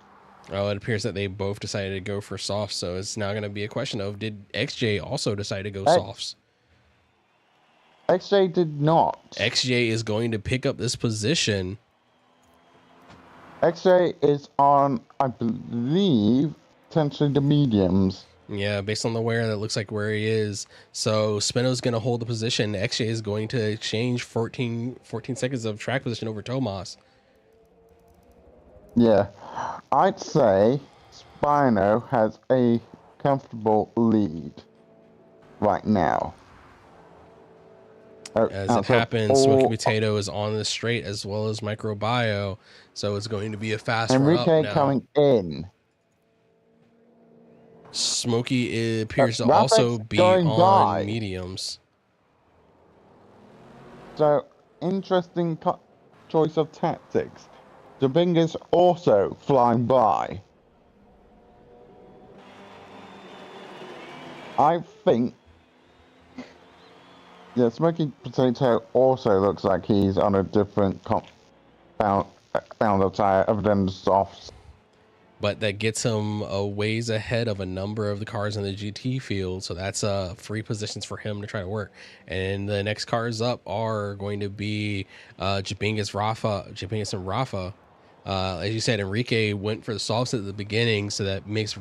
Oh, it appears that they both decided to go for softs, so it's now going to be a question of did XJ also decide to go softs? XJ did not. XJ is going to pick up this position. XJ is on, I believe, potentially the mediums. Yeah, based on the wear, that looks like where he is. So Spino's going to hold the position. XJ is going to exchange 14 seconds of track position over Tomas. Yeah, I'd say Spino has a comfortable lead right now. As it happens, Smoky Potato is on the straight as well as Microbio. So it's going to be a fast run up Enrique now. coming in. Smoky appears to Rapid's also be going on by. mediums. So, interesting choice of tactics. Jabinga's also flying by. I think. Yeah, Smoky Potato also looks like he's on a different found of tire other than the softs. But that gets him a ways ahead of a number of the cars in the GT field. So that's free positions for him to try to work. And the next cars up are going to be Jabingas and Rafa. As you said, Enrique went for the softs at the beginning, so that makes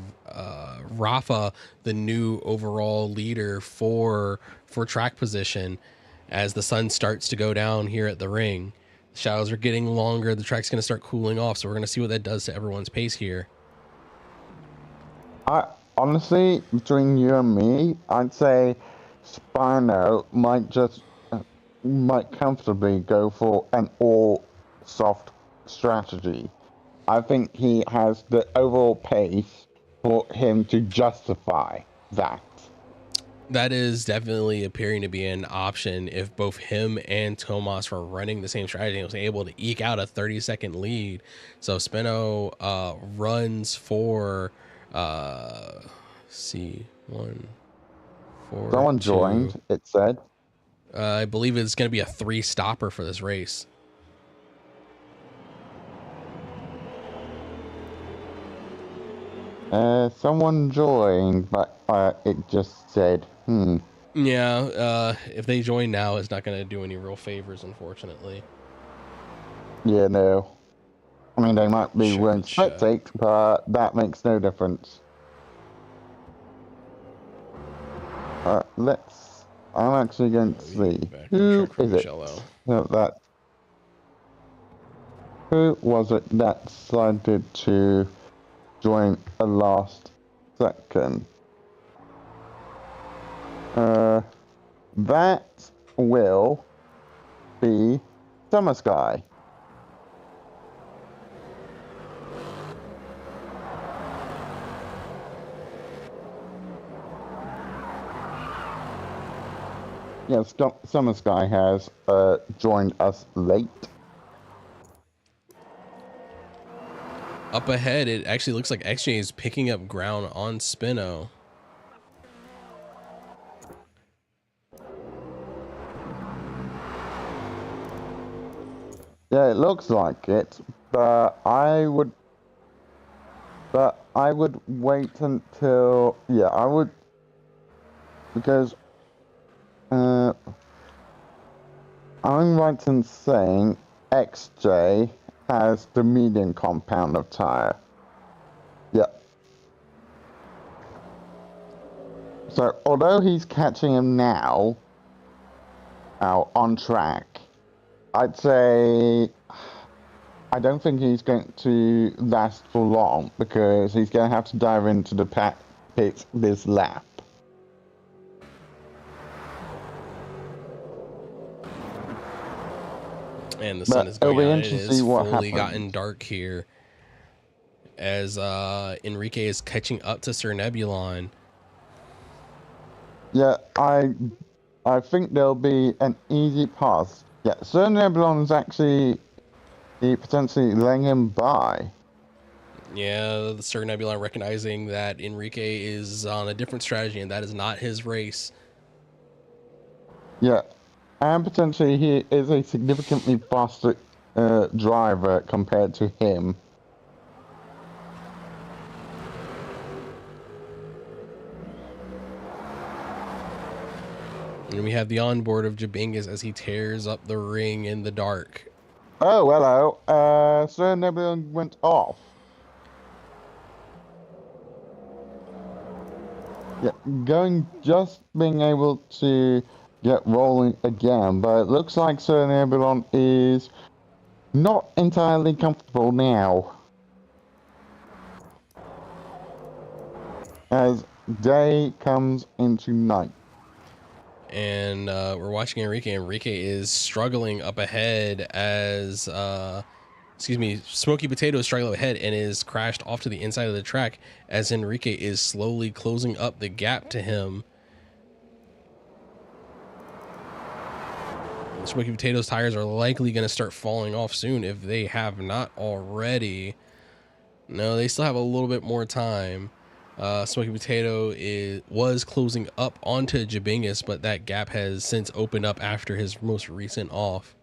Rafa the new overall leader for track position as the sun starts to go down here at the ring. The shadows are getting longer. The track's going to start cooling off, so we're going to see what that does to everyone's pace here. I honestly, between you and me, I'd say Spino might comfortably go for an all soft strategy. I think he has the overall pace for him to justify that. That is definitely appearing to be an option if both him and Tomas were running the same strategy and was able to eke out a 30-second lead. So Spino runs for C 1 4 Someone 2. joined, it said. I believe it's going to be a 3 stopper for this race. Someone joined, but it just said, Yeah, if they join now, it's not going to do any real favors, unfortunately. Yeah, no. I mean, they might be willing to spectate, but that makes no difference. I'm actually going to see. Who is it? No, that. Who was it that decided to join a last second? That will be Summer Sky. Yes, Summer Sky has joined us late. Up ahead, it actually looks like XJ is picking up ground on Spino. Yeah, it looks like it, but I would wait until, yeah, I would, because I'm right in saying XJ has the medium compound of tire. Yeah. So although he's catching him now, out on track, I'd say I don't think he's going to last for long because he's going to have to dive into the pit this lap. And the sun is going it'll be out. It interesting to is see what fully happens. gotten dark here as Enrique is catching up to Sir Nebulon. Yeah, I think there'll be an easy pass. Yeah, Sir Nebulon is actually potentially letting him by. Yeah, the Sir Nebulon recognizing that Enrique is on a different strategy and that is not his race. Yeah, and potentially he is a significantly faster driver compared to him. And we have the onboard of Jabingus as he tears up the ring in the dark. Oh, hello. Sir Nebulon went off. Yeah, just being able to get rolling again, but it looks like Sir Nebulon is not entirely comfortable now. As day comes into night. And we're watching Enrique. Enrique is struggling up ahead as, Smoky Potato is struggling ahead and is crashed off to the inside of the track as Enrique is slowly closing up the gap to him. Smoky Potato's tires are likely going to start falling off soon if they have not already. No, they still have a little bit more time. Smoky Potato was closing up onto Jabingus, but that gap has since opened up after his most recent off.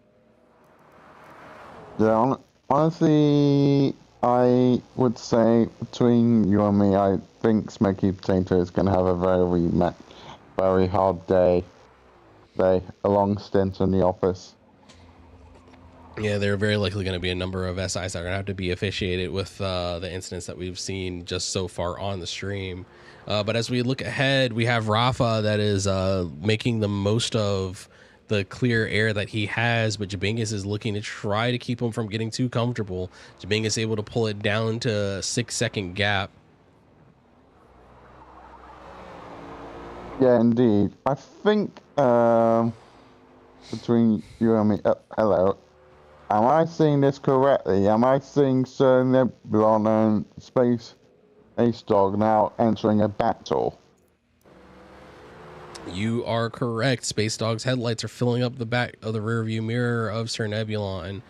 Yeah, honestly, I would say between you and me, I think Smoky Potato is going to have a very hard day. A long stint in the office. Yeah, there are very likely going to be a number of SIs that are going to have to be officiated with the incidents that we've seen just so far on the stream. But as we look ahead, we have Rafa that is making the most of the clear air that he has, but Jabingus is looking to try to keep him from getting too comfortable. Jabingus able to pull it down to a 6-second gap. Yeah, indeed. I think between you and me, hello. Am I seeing this correctly? Am I seeing Sir Nebulon and Space Ace Dog now entering a battle? You are correct. Space Dog's headlights are filling up the back of the rear view mirror of Sir Nebulon.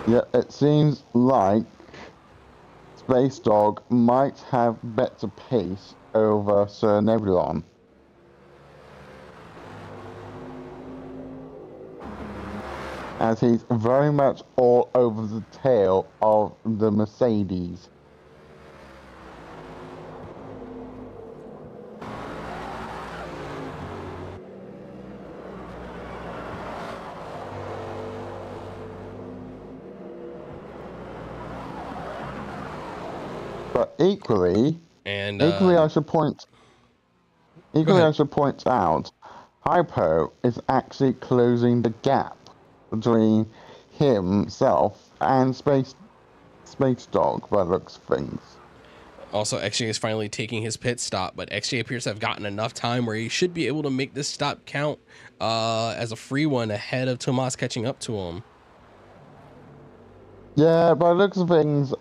Yeah, it seems like Space Dog might have better pace over Sir Nebulon. As he's very much all over the tail of the Mercedes. But equally, I should point out Hypo is actually closing the gap between himself and Space Dog by the looks of things. Also, XJ is finally taking his pit stop, but XJ appears to have gotten enough time where he should be able to make this stop count as a free one ahead of Tomas catching up to him. Yeah, by the looks of things,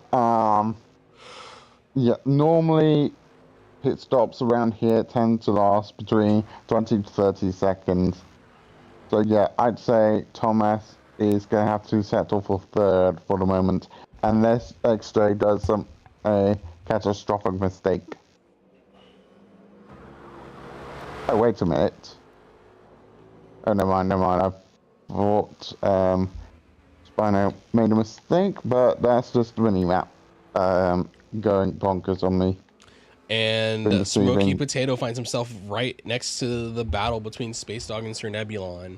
yeah, normally pit stops around here tend to last between 20 to 30 seconds. So yeah, I'd say Thomas is going to have to settle for third for the moment, unless XJ does a catastrophic mistake. Oh, wait a minute. Oh, never mind. I thought Spino made a mistake, but that's just the mini-map going bonkers on me. And Smoky Potato finds himself right next to the battle between Space Dog and Sir Nebulon.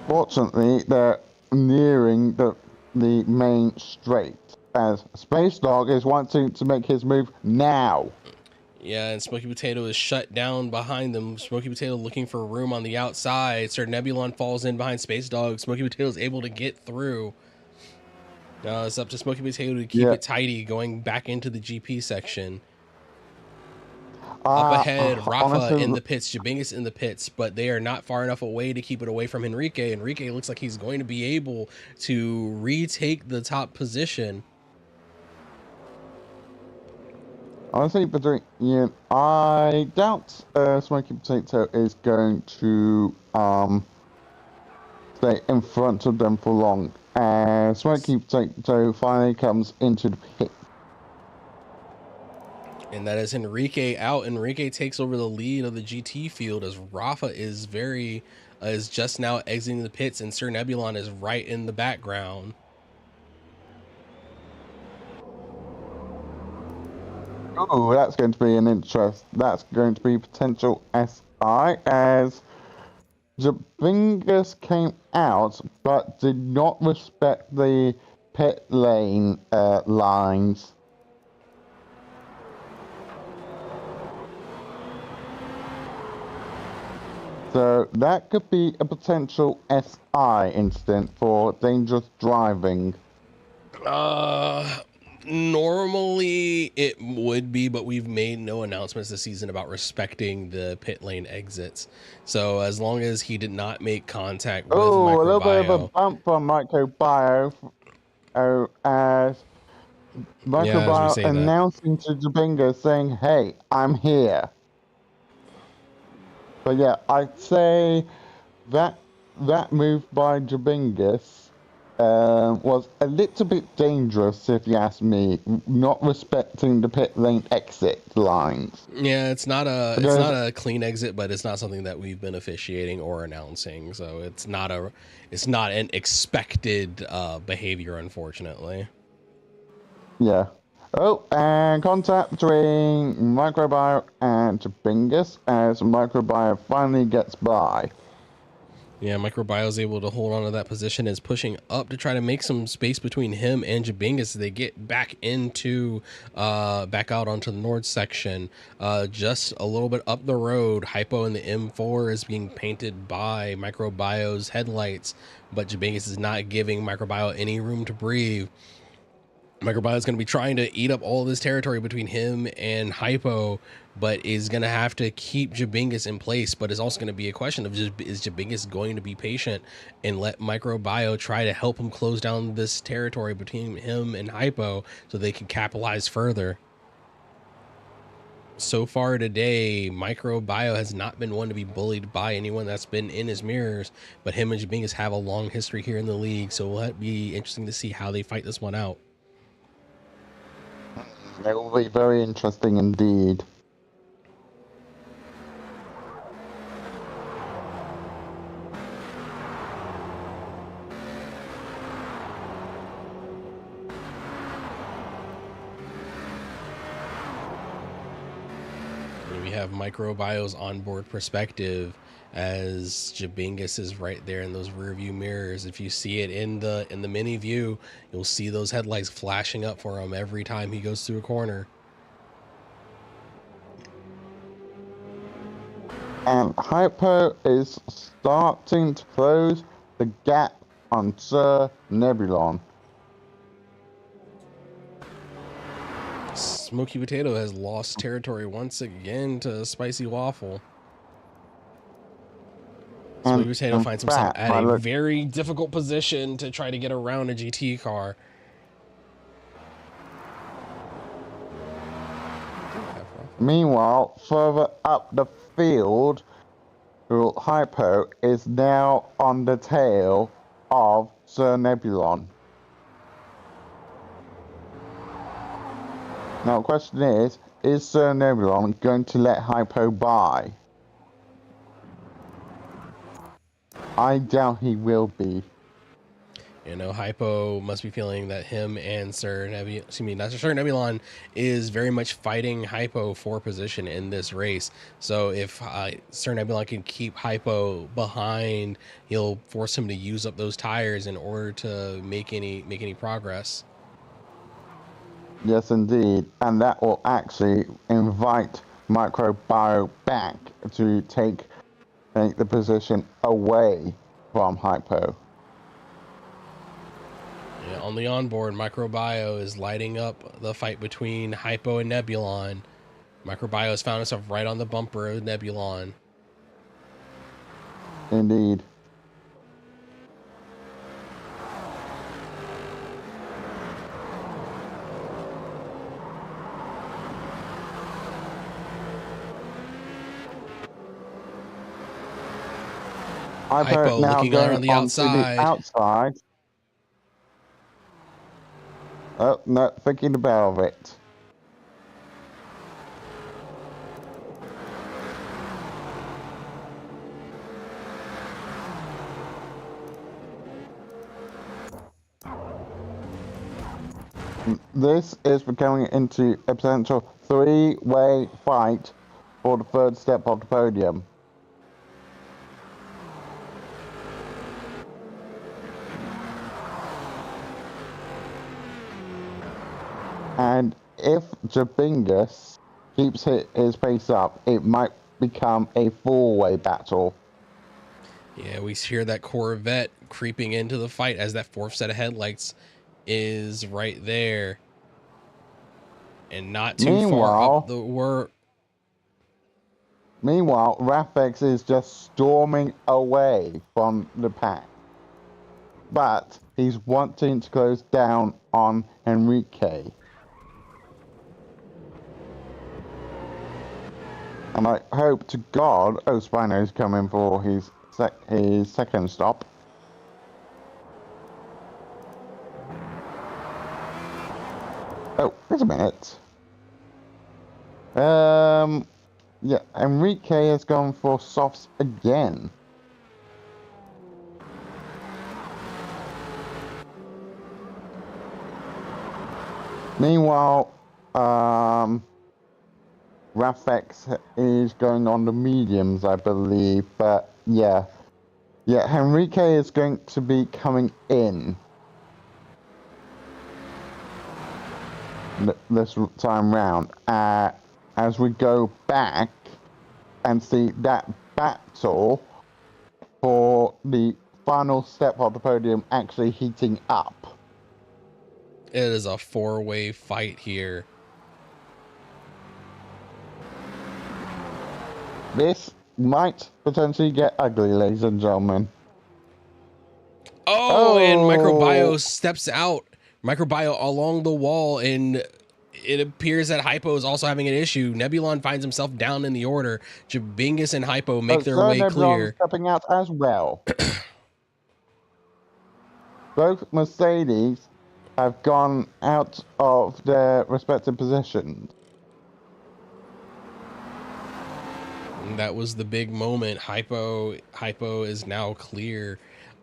Fortunately, they're nearing the main straight, as Space Dog is wanting to make his move now. Yeah, and Smoky Potato is shut down behind them. Smoky Potato looking for room on the outside. Sir Nebulon falls in behind Space Dog. Smoky Potato is able to get through. Now it's up to Smoky Potato to keep it tidy going back into the GP section. Up ahead, Rafa honestly, in the pits, Jabingus in the pits, but they are not far enough away to keep it away from Enrique. Enrique looks like he's going to be able to retake the top position. Honestly, between I doubt Smoky Potato is going to stay in front of them for long. Smoky Potato finally comes into the pit. And that is Enrique out. Enrique takes over the lead of the GT field as Rafa is is just now exiting the pits, and Sir Nebulon is right in the background. Oh, that's going to be an interest. That's going to be potential SI, as Jabingus came out but did not respect the pit lane lines. So that could be a potential SI incident for dangerous driving. Normally it would be, but we've made no announcements this season about respecting the pit lane exits. So as long as he did not make contact with Microbio. A little bit of a bump from Microbio. As Microbio announcing to Jabingus saying, "Hey, I'm here." But yeah, I'd say that move by Jabingus was a little bit dangerous, if you ask me, not respecting the pit lane exit lines. Yeah, it's not a clean exit, but it's not something that we've been officiating or announcing, so it's not an expected behavior, unfortunately. Yeah. Oh, and contact between Microbio and Jabingus as Microbio finally gets by. Yeah, Microbio is able to hold on to that position, is pushing up to try to make some space between him and Jabingus as they get back into back out onto the north section. Just a little bit up the road, Hypo in the M4 is being painted by Microbio's headlights, but Jabingus is not giving Microbio any room to breathe. Microbio is going to be trying to eat up all this territory between him and Hypo, but is going to have to keep Jabingus in place. But it's also going to be a question of is Jabingus going to be patient and let Microbio try to help him close down this territory between him and Hypo so they can capitalize further. So far today, Microbio has not been one to be bullied by anyone that's been in his mirrors, but him and Jabingus have a long history here in the league, so it'll be interesting to see how they fight this one out. It will be very interesting indeed. And we have Microbio's onboard perspective as Jabingus is right there in those rear view mirrors. If you see it in the mini view, you'll see those headlights flashing up for him every time he goes through a corner. And Hypo is starting to close the gap on Sir Nebulon. Smoky Potato has lost territory once again to Spicy Waffle. Smoky Potato finds himself at a very difficult position to try to get around a GT car. Meanwhile, further up the field, Hypo is now on the tail of Sir Nebulon. Now, the question is Sir Nurburgring going to let Hypo by? I doubt he will be. You know, Hypo must be feeling that him and Sir Nebulon is very much fighting Hypo for position in this race. So if Sir Nebulon can keep Hypo behind, he'll force him to use up those tires in order to make any progress. Yes, indeed. And that will actually invite Microbio back to take the position away from Hypo. Yeah, on the onboard, Microbio is lighting up the fight between Hypo and Nebulon. Microbio has found himself right on the bumper of Nebulon. Indeed. Hypo now looking going around the outside. outside. Oh, no, thinking about it. This is becoming into a potential three-way fight for the third step of the podium. And if Jabingus keeps his pace up, it might become a four-way battle. Yeah, we hear that Corvette creeping into the fight as that fourth set of headlights is right there. And not too far up the work. Meanwhile, Rafex is just storming away from the pack. But he's wanting to close down on Enrique. And I hope to God, Spino's coming for his second stop. Oh, wait a minute. Yeah, Enrique has gone for softs again. Meanwhile, Rafex is going on the mediums, I believe, but yeah. Yeah, Enrique is going to be coming in this time round. As we go back and see that battle for the final step of the podium actually heating up. It is a four-way fight here. This might potentially get ugly, ladies and gentlemen. Oh, and Microbio steps out. Microbio along the wall, and it appears that Hypo is also having an issue. Nebulon finds himself down in the order. Jabingus and Hypo make their way clear. Stepping out as well. Both Mercedes have gone out of their respective positions. And that was the big moment. Hypo is now clear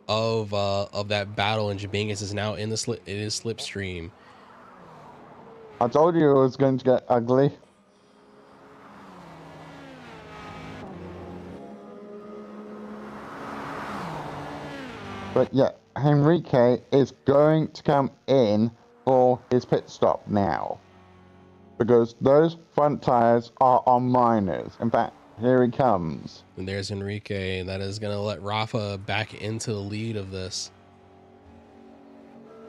of that battle, and Jabingus is now in his slipstream. I told you it was going to get ugly. But yeah, Enrique is going to come in for his pit stop now. Because those front tires are on minors. In fact, Here he comes. And there's Enrique, and that is going to let Rafa back into the lead of this.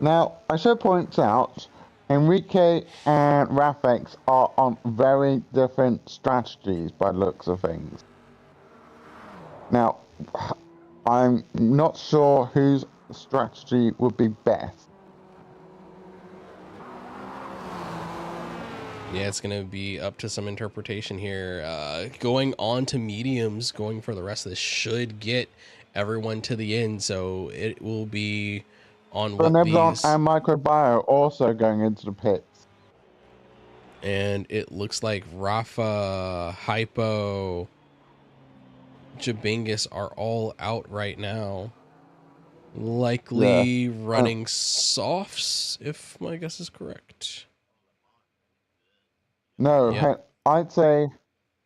Now, I should point out, Enrique and Rafex are on very different strategies by the looks of things. Now, I'm not sure whose strategy would be best. Yeah, it's going to be up to some interpretation here. Going on to mediums, going for the rest of this should get everyone to the end. So it will be on what Nebulon these... and Microbio also going into the pits. And it looks like Rafa, Hypo, Jabingus are all out right now. Likely running softs, if my guess is correct. No, Yep. I'd say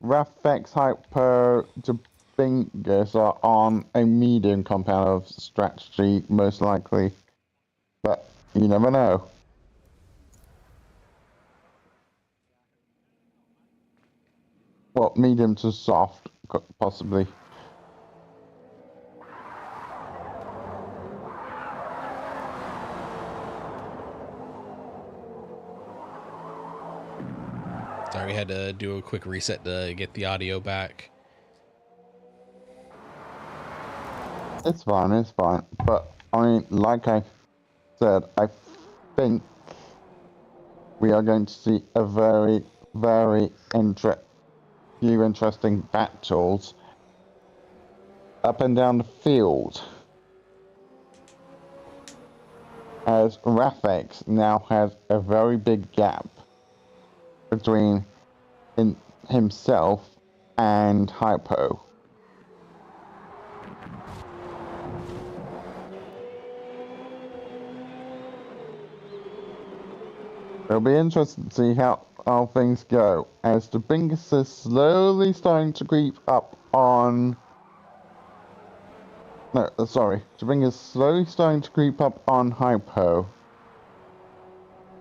Rafex, Hyper, Jabingus are on a medium compound of strategy, most likely. But you never know. Well, medium to soft, possibly. Sorry, we had to do a quick reset to get the audio back. It's fine. But, I mean, like I said, I think we are going to see a very, very interesting battles up and down the field. As Rafex now has a very big gap between himself and Hypo. It'll be interesting to see how things go, as the Bingus is slowly starting to creep up on... No, sorry. The Bingus is slowly starting to creep up on Hypo.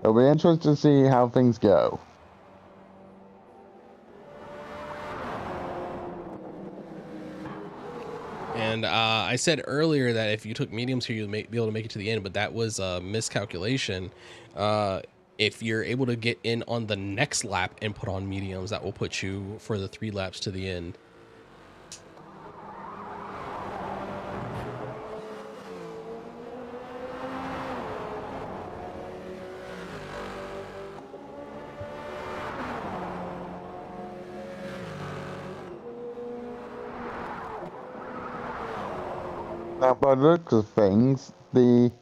It'll be interesting to see how things go. And I said earlier that if you took mediums here, you'd be able to make it to the end, but that was a miscalculation. If you're able to get in on the next lap and put on mediums, that will put you for the 3 laps to the end. Now, by the looks of things, the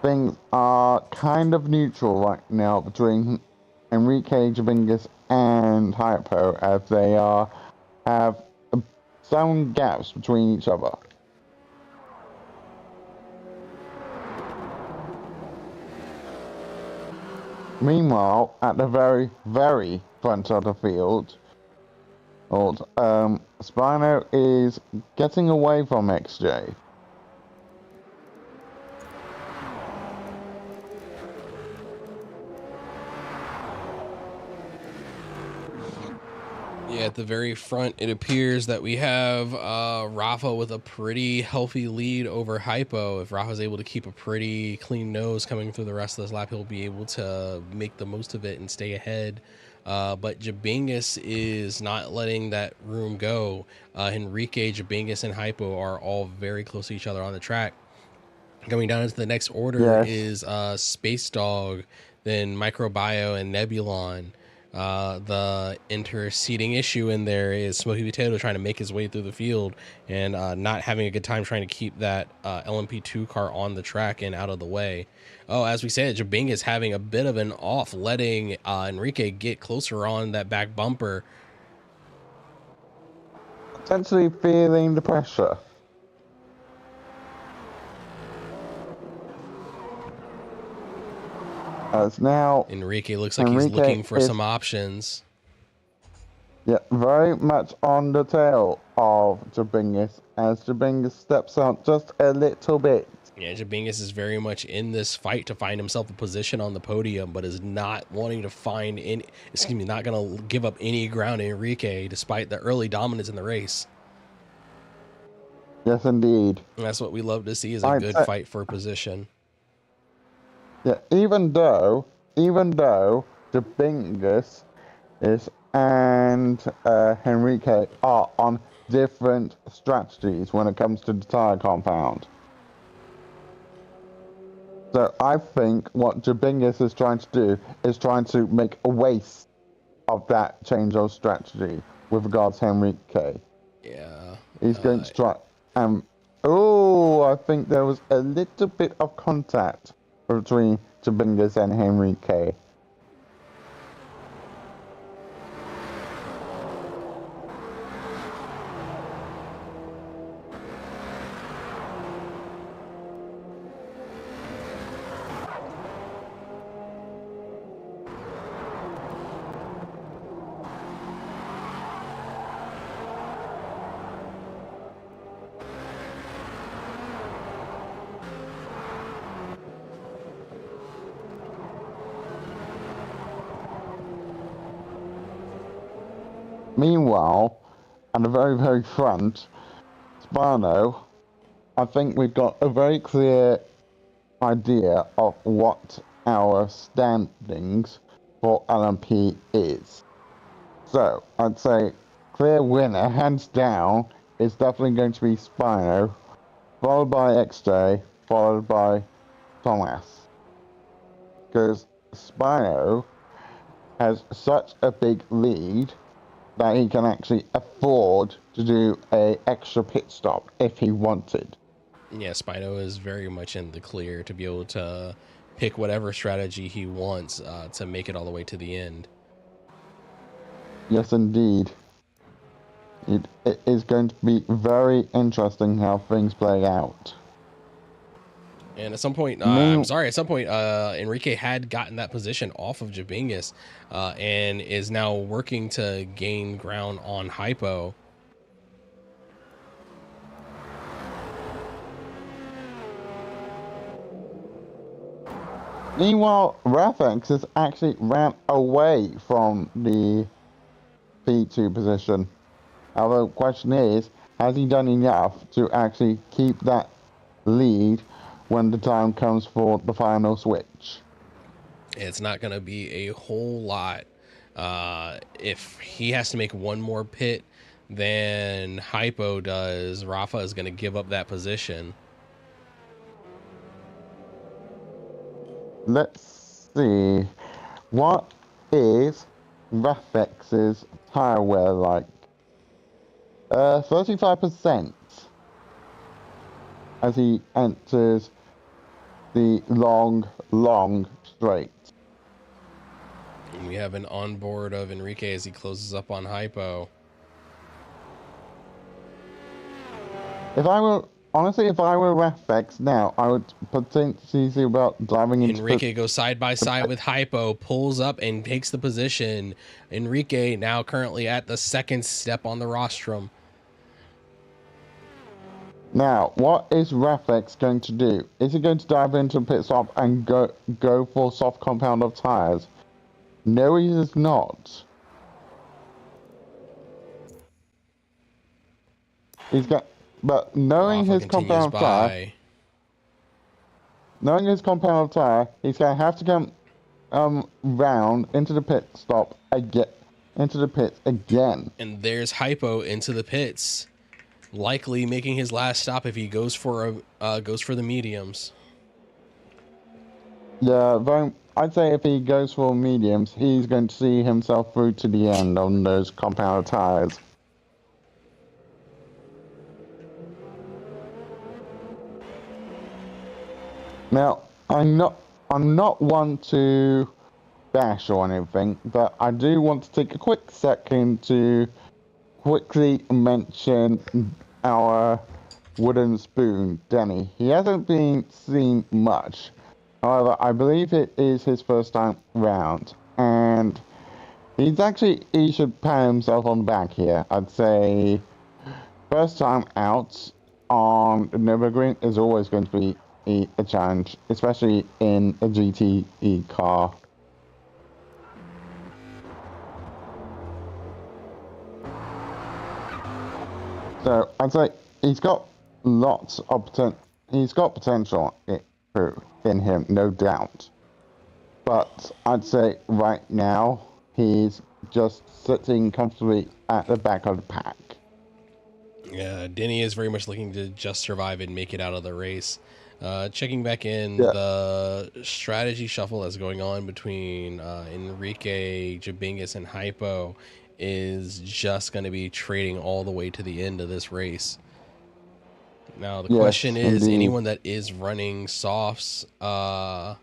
things are kind of neutral right now between Enrique, Jabingus, and Hypo, as they have some gaps between each other. Meanwhile, at the very, very front of the field, Spino is getting away from XJ. Yeah, at the very front, it appears that we have Rafa with a pretty healthy lead over Hypo. If Rafa's able to keep a pretty clean nose coming through the rest of this lap, he'll be able to make the most of it and stay ahead. But Jabingus is not letting that room go. Enrique, Jabingus, and Hypo are all very close to each other on the track. Coming down into the next order is Space Dog, then Microbio, and Nebulon. The interceding issue in there is Smoky Potato trying to make his way through the field and not having a good time trying to keep that LMP2 car on the track and out of the way. Oh, as we said, Jabing is having a bit of an off, letting Enrique get closer on that back bumper. Potentially feeling the pressure. As now Enrique looks like he's looking for some options. Yeah, very much on the tail of Jabingus as Jabingus steps out just a little bit. Yeah, Jabingus is very much in this fight to find himself a position on the podium, but is not wanting to find any, excuse me, not going to give up any ground to Enrique despite the early dominance in the race. Yes, indeed. And that's what we love to see, is a I'd good say, fight for position. yeah, even though Jabingus is and Henrique are on different strategies when it comes to the tire compound. So I think what Jabingus is trying to do is trying to make a waste of that change of strategy with regards to Henrique. Yeah. He's going to try oh, I think there was a little bit of contact between Jabingus and Henrique. Meanwhile, on the very, very front, Spano, I think we've got a very clear idea of what our standings for LMP is. So, I'd say clear winner, hands down, is definitely going to be Spino, followed by XJ, followed by Thomas. Because Spino has such a big lead that he can actually afford to do a extra pit stop if he wanted. Yeah, Spino is very much in the clear to be able to pick whatever strategy he wants to make it all the way to the end. Yes, indeed. It is going to be very interesting how things play out. And at some point, Enrique had gotten that position off of Jabingus and is now working to gain ground on Hypo. Meanwhile, Rafex has actually ran away from the P2 position. Although the question is, has he done enough to actually keep that lead when the time comes for the final switch? It's not going to be a whole lot. If he has to make one more pit than Hypo does, Rafa is going to give up that position. Let's see. What is Rafex's tire wear like? 35% as he enters the long straight. And we have an onboard of Enrique as he closes up on Hypo. If I were Rafex now, I would potentially see about driving into Enrique goes side by side with Hypo, pulls up and takes the position. Enrique now currently at the second step on the rostrum. Now, what is Rafex going to do? Is he going to dive into a pit stop and go for soft compound of tires? No, he is not. But knowing his compound tire, he's going to have to come round into the pit stop again, into the pits again. And there's Hypo into the pits, likely making his last stop if he goes for the mediums. Yeah, I'd say if he goes for mediums, he's going to see himself through to the end on those compound tires. Now, I'm not one to bash or anything, but I do want to take a quick second to quickly mention our wooden spoon, Denny. He hasn't been seen much. However, I believe it is his first time round, and he should pat himself on the back here. I'd say first time out on Nurburgring is always going to be a challenge, especially in a GTE car. So I'd say he's got lots of potential. He's got potential in him, no doubt. But I'd say right now he's just sitting comfortably at the back of the pack. Yeah, Denny is very much looking to just survive and make it out of the race. Checking back in, Yeah. the strategy shuffle that's going on between Enrique, Jabingus, and Hypo is just going to be trading all the way to the end of this race. Now, the question is, indeed. anyone that is running softs, anyone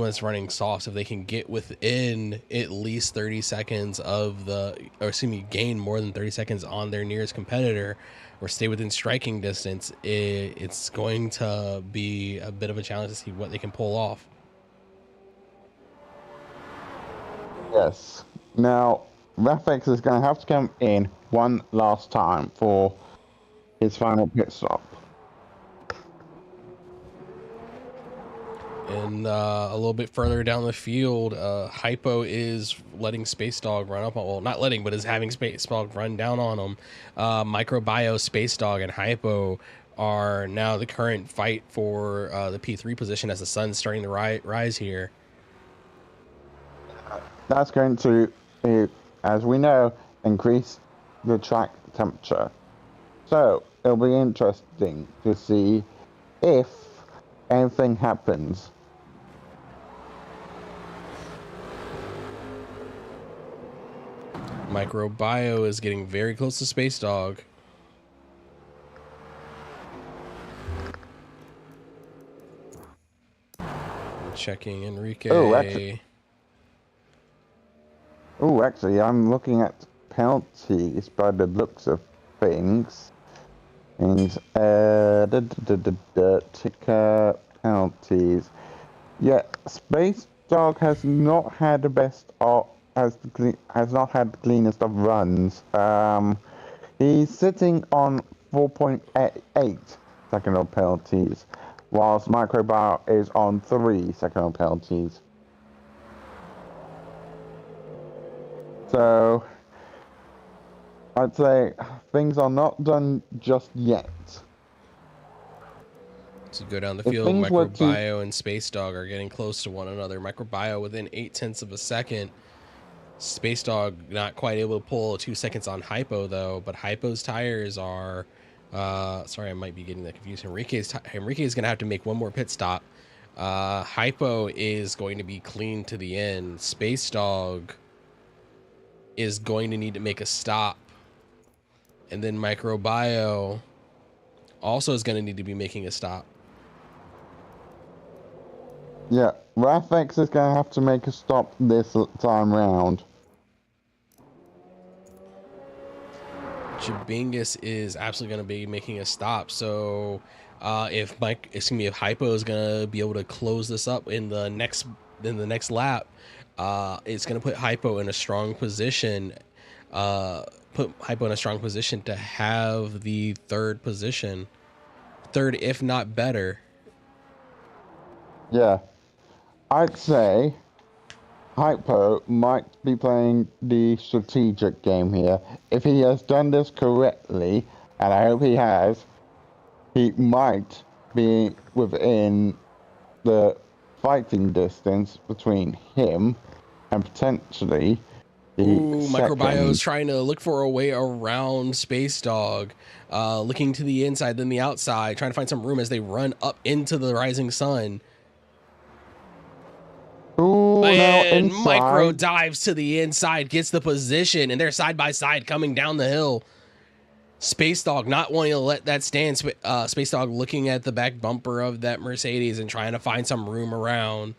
that's running softs, if they can get within at least 30 seconds of gain more than 30 seconds on their nearest competitor or stay within striking distance, it's going to be a bit of a challenge to see what they can pull off. Yes. Now, Rafex is going to have to come in one last time for his final pit stop. And a little bit further down the field, Hypo is letting Space Dog run up on, well, not letting, but is having Space Dog run down on him. Microbio, Space Dog, and Hypo are now the current fight for the P3 position as the sun's starting to rise here. That's going to, as we know, increase the track temperature. So it'll be interesting to see if anything happens. Microbio is getting very close to Space Dog. Checking Enrique. Actually, I'm looking at penalties by the looks of things. Ticker penalties. Yeah, Space Dog has not had the best has not had the cleanest of runs. He's sitting on 4.8 second penalties, whilst Microbio is on 3 second penalties. So I'd say things are not done just yet. So go down the field, Microbio and Space Dog are getting close to one another. Microbio within 0.8 of a second. Space Dog not quite able to pull 2 seconds on Hypo though, but Hypo's tires are sorry, I might be getting that confused. Enrique is going to have to make one more pit stop. Hypo is going to be clean to the end. Space Dog is going to need to make a stop. And then Microbio also is going to need to be making a stop. Yeah, Rafex is going to have to make a stop this time round. Jabingus is absolutely going to be making a stop. So if Hypo is going to be able to close this up in the next lap, it's going to put Hypo in a strong position. Put Hypo in a strong position to have the third if not better. Yeah, I'd say Hypo might be playing the strategic game here. If he has done this correctly, and I hope he has, he might be within the fighting distance between him and potentially the Microbio is trying to look for a way around Space Dog, looking to the inside, then the outside, trying to find some room as they run up into the rising sun. Ooh, and Micro dives to the inside, gets the position, and they're side by side coming down the hill. Space Dog not wanting to let that stand. Space Dog looking at the back bumper of that Mercedes and trying to find some room around.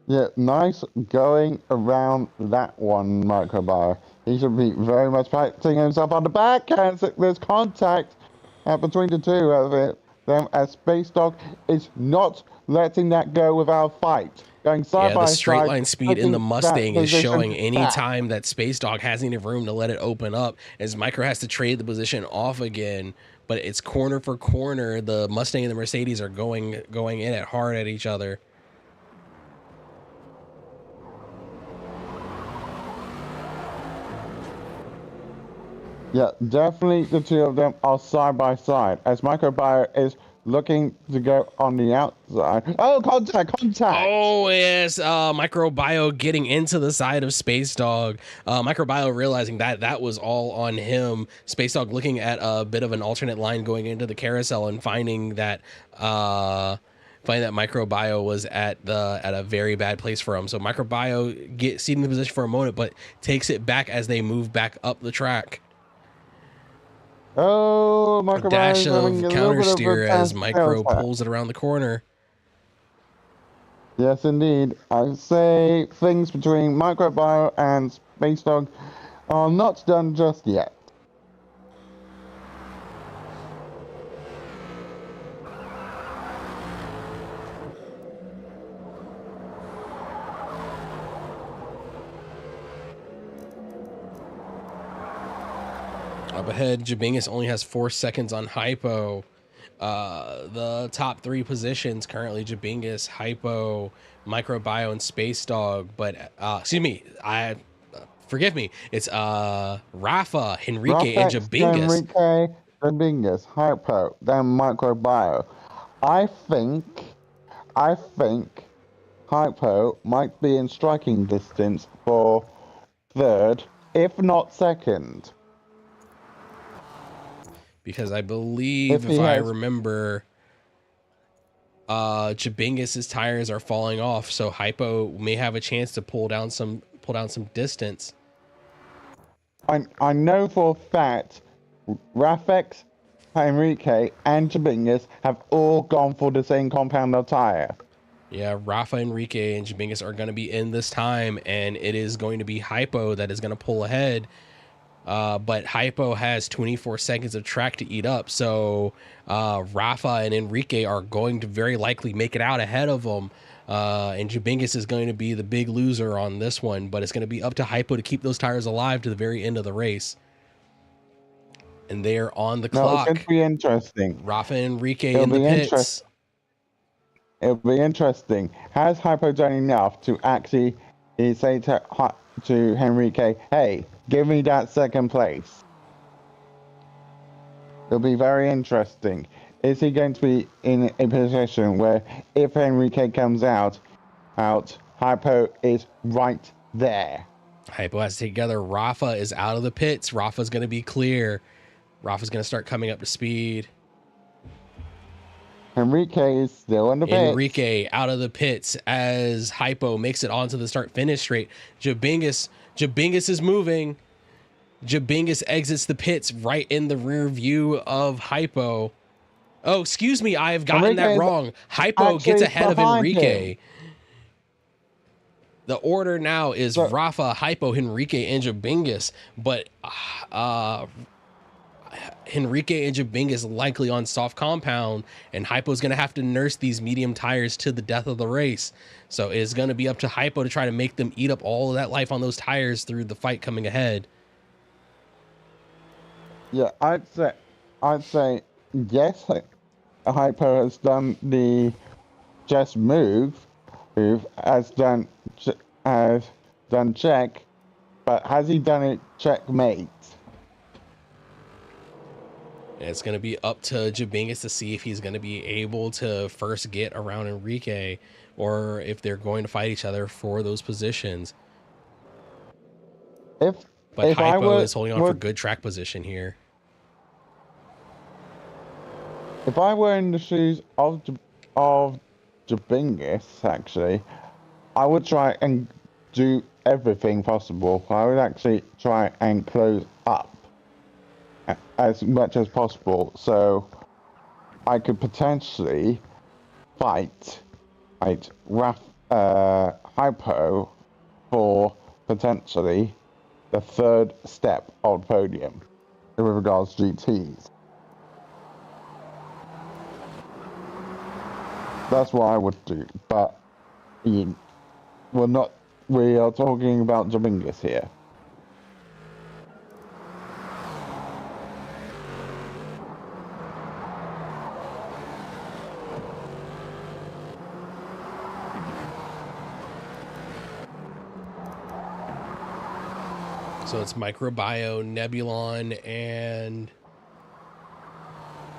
Yeah, nice going around that one, Microbio. He should be very much practicing himself on the back, and there's contact between the two of it. Them as Space Dog is not letting that go without a fight. Going side by side. The straight line speed in the Mustang is showing any time that Space Dog has any room to let it open up, as Micro has to trade the position off again. but it's corner for corner. The Mustang and the Mercedes are going in at hard at each other. Yeah, definitely the two of them are side by side as Microbio is looking to go on the outside. Oh, contact! Oh, yes. Microbio getting into the side of Space Dog. Microbio realizing that was all on him. Space Dog looking at a bit of an alternate line going into the carousel and finding that Microbio was at a very bad place for him. So Microbio gets seated in the position for a moment, but takes it back as they move back up the track. Oh, A dash of counter steer as Micro tailspin. pulls it around the corner. Yes, indeed. I say things between Microbio and Space Dog are not done just yet. Up ahead, Jabingus only has 4 seconds on Hypo. The top 3 positions currently Jabingus, Hypo, Microbio, and Space Dog. But excuse me, forgive me. It's Rafa, Henrique, and Jabingus. Henrique, Jabingus, Hypo, then Microbio. I think Hypo might be in striking distance for third, if not second. Because I believe, if I remember, Jabingus's tires are falling off, so Hypo may have a chance to pull down some distance. I know for a fact Rafex, Henrique, and Jabingus have all gone for the same compound of tire. Yeah, Rafa, Henrique, and Jabingus are going to be in this time, and it is going to be Hypo that is going to pull ahead. But Hypo has 24 seconds of track to eat up, so Rafa and Enrique are going to very likely make it out ahead of them, and Jabingus is going to be the big loser on this one, but it's going to be up to Hypo to keep those tires alive to the very end of the race. And they're on the clock. It's going to be interesting. Rafa and Enrique in the pits. It'll be interesting. Has Hypo done enough to actually say to Henrique, hey, give me that second place? It'll be very interesting. Is he going to be in a position where if Henrique comes out, Hypo is right there? Hypo has to take together. Rafa is out of the pits. Rafa's going to be clear. Rafa's going to start coming up to speed. Henrique is still in the pits. Enrique out of the pits as Hypo makes it onto the start-finish straight. Jabingus is moving. Jabingus exits the pits right in the rear view of Hypo. Oh, excuse me, I have gotten that wrong. Hypo gets ahead of Enrique. The order now is Rafa, Hypo, Henrique, and Jabingus, but Henrique and Jabingus likely on soft compound, and Hypo's going to have to nurse these medium tires to the death of the race. So it's going to be up to Hypo to try to make them eat up all of that life on those tires through the fight coming ahead. Yeah, I'd say yes. Hypo has done the just move, has done check, but has he done it checkmate? And it's going to be up to Jabingus to see if he's going to be able to first get around Enrique, or if they're going to fight each other for those positions. But Hypo is holding on for good track position here. If I were in the shoes of Jabingus, actually, I would try and do everything possible. I would actually try and close up as much as possible, so I could potentially fight Hypo for potentially the third step on podium with regards to GTs. That's what I would do, but we are talking about Jabingus here. So it's Microbio, Nebulon, and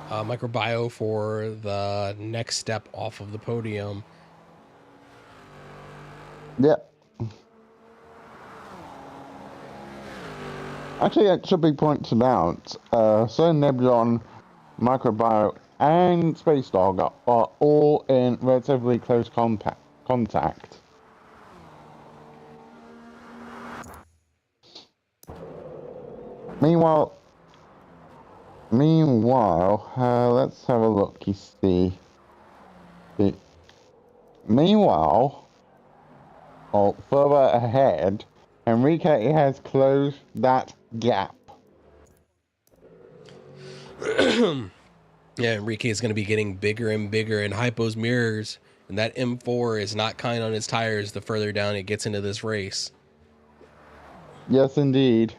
Microbio for the next step off of the podium. Yep. Actually, it should be pointed out, so Nebulon, Microbio, and Space Dog are all in relatively close contact. Meanwhile, let's have a look, you see. Meanwhile, further ahead, Enrique has closed that gap. Yeah, Enrique is going to be getting bigger and bigger in Hypo's mirrors, and that M4 is not kind on his tires the further down it gets into this race. Yes, indeed.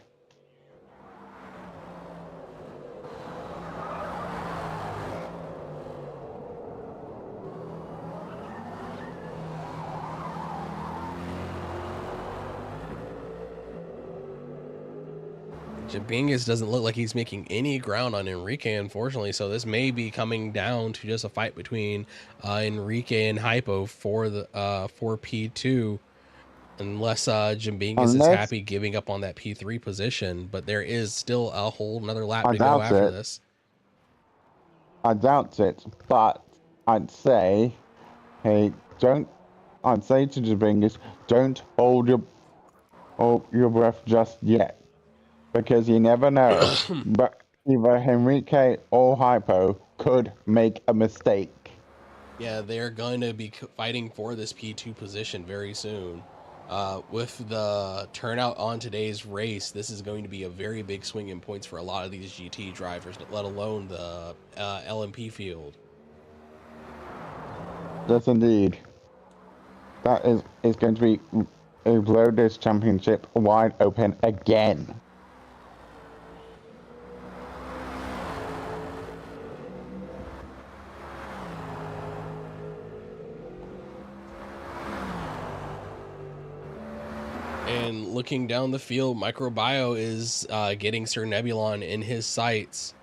Jabingus doesn't look like he's making any ground on Enrique, unfortunately, so this may be coming down to just a fight between Enrique and Hypo for the for P2, unless Jabingus is happy giving up on that P3 position, but there is still a whole another lap to go after this. I doubt it, but I'd say, hey, I'd say to Jabingus, don't hold your breath just yet. Because you never know, but either Enrique or Hypo could make a mistake. Yeah, they're going to be fighting for this P2 position very soon. With the turnout on today's race, this is going to be a very big swing in points for a lot of these GT drivers, let alone the LMP field. Yes, indeed. That is going to be blow this championship wide open again. And looking down the field, Microbio is getting Sir Nebulon in his sights.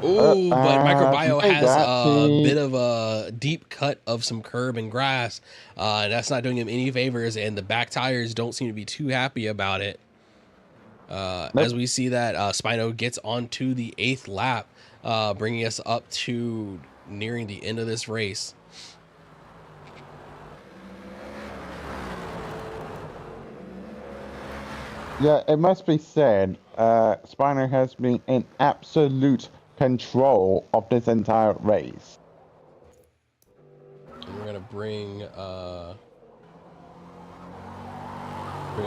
Oh, but Microbio has a bit of a deep cut of some curb and grass. That's not doing him any favors, and the back tires don't seem to be too happy about it. As we see that Spino gets onto the 8th lap, bringing us up to nearing the end of this race. Yeah, it must be said, Spino has been in absolute control of this entire race. And we're gonna bring up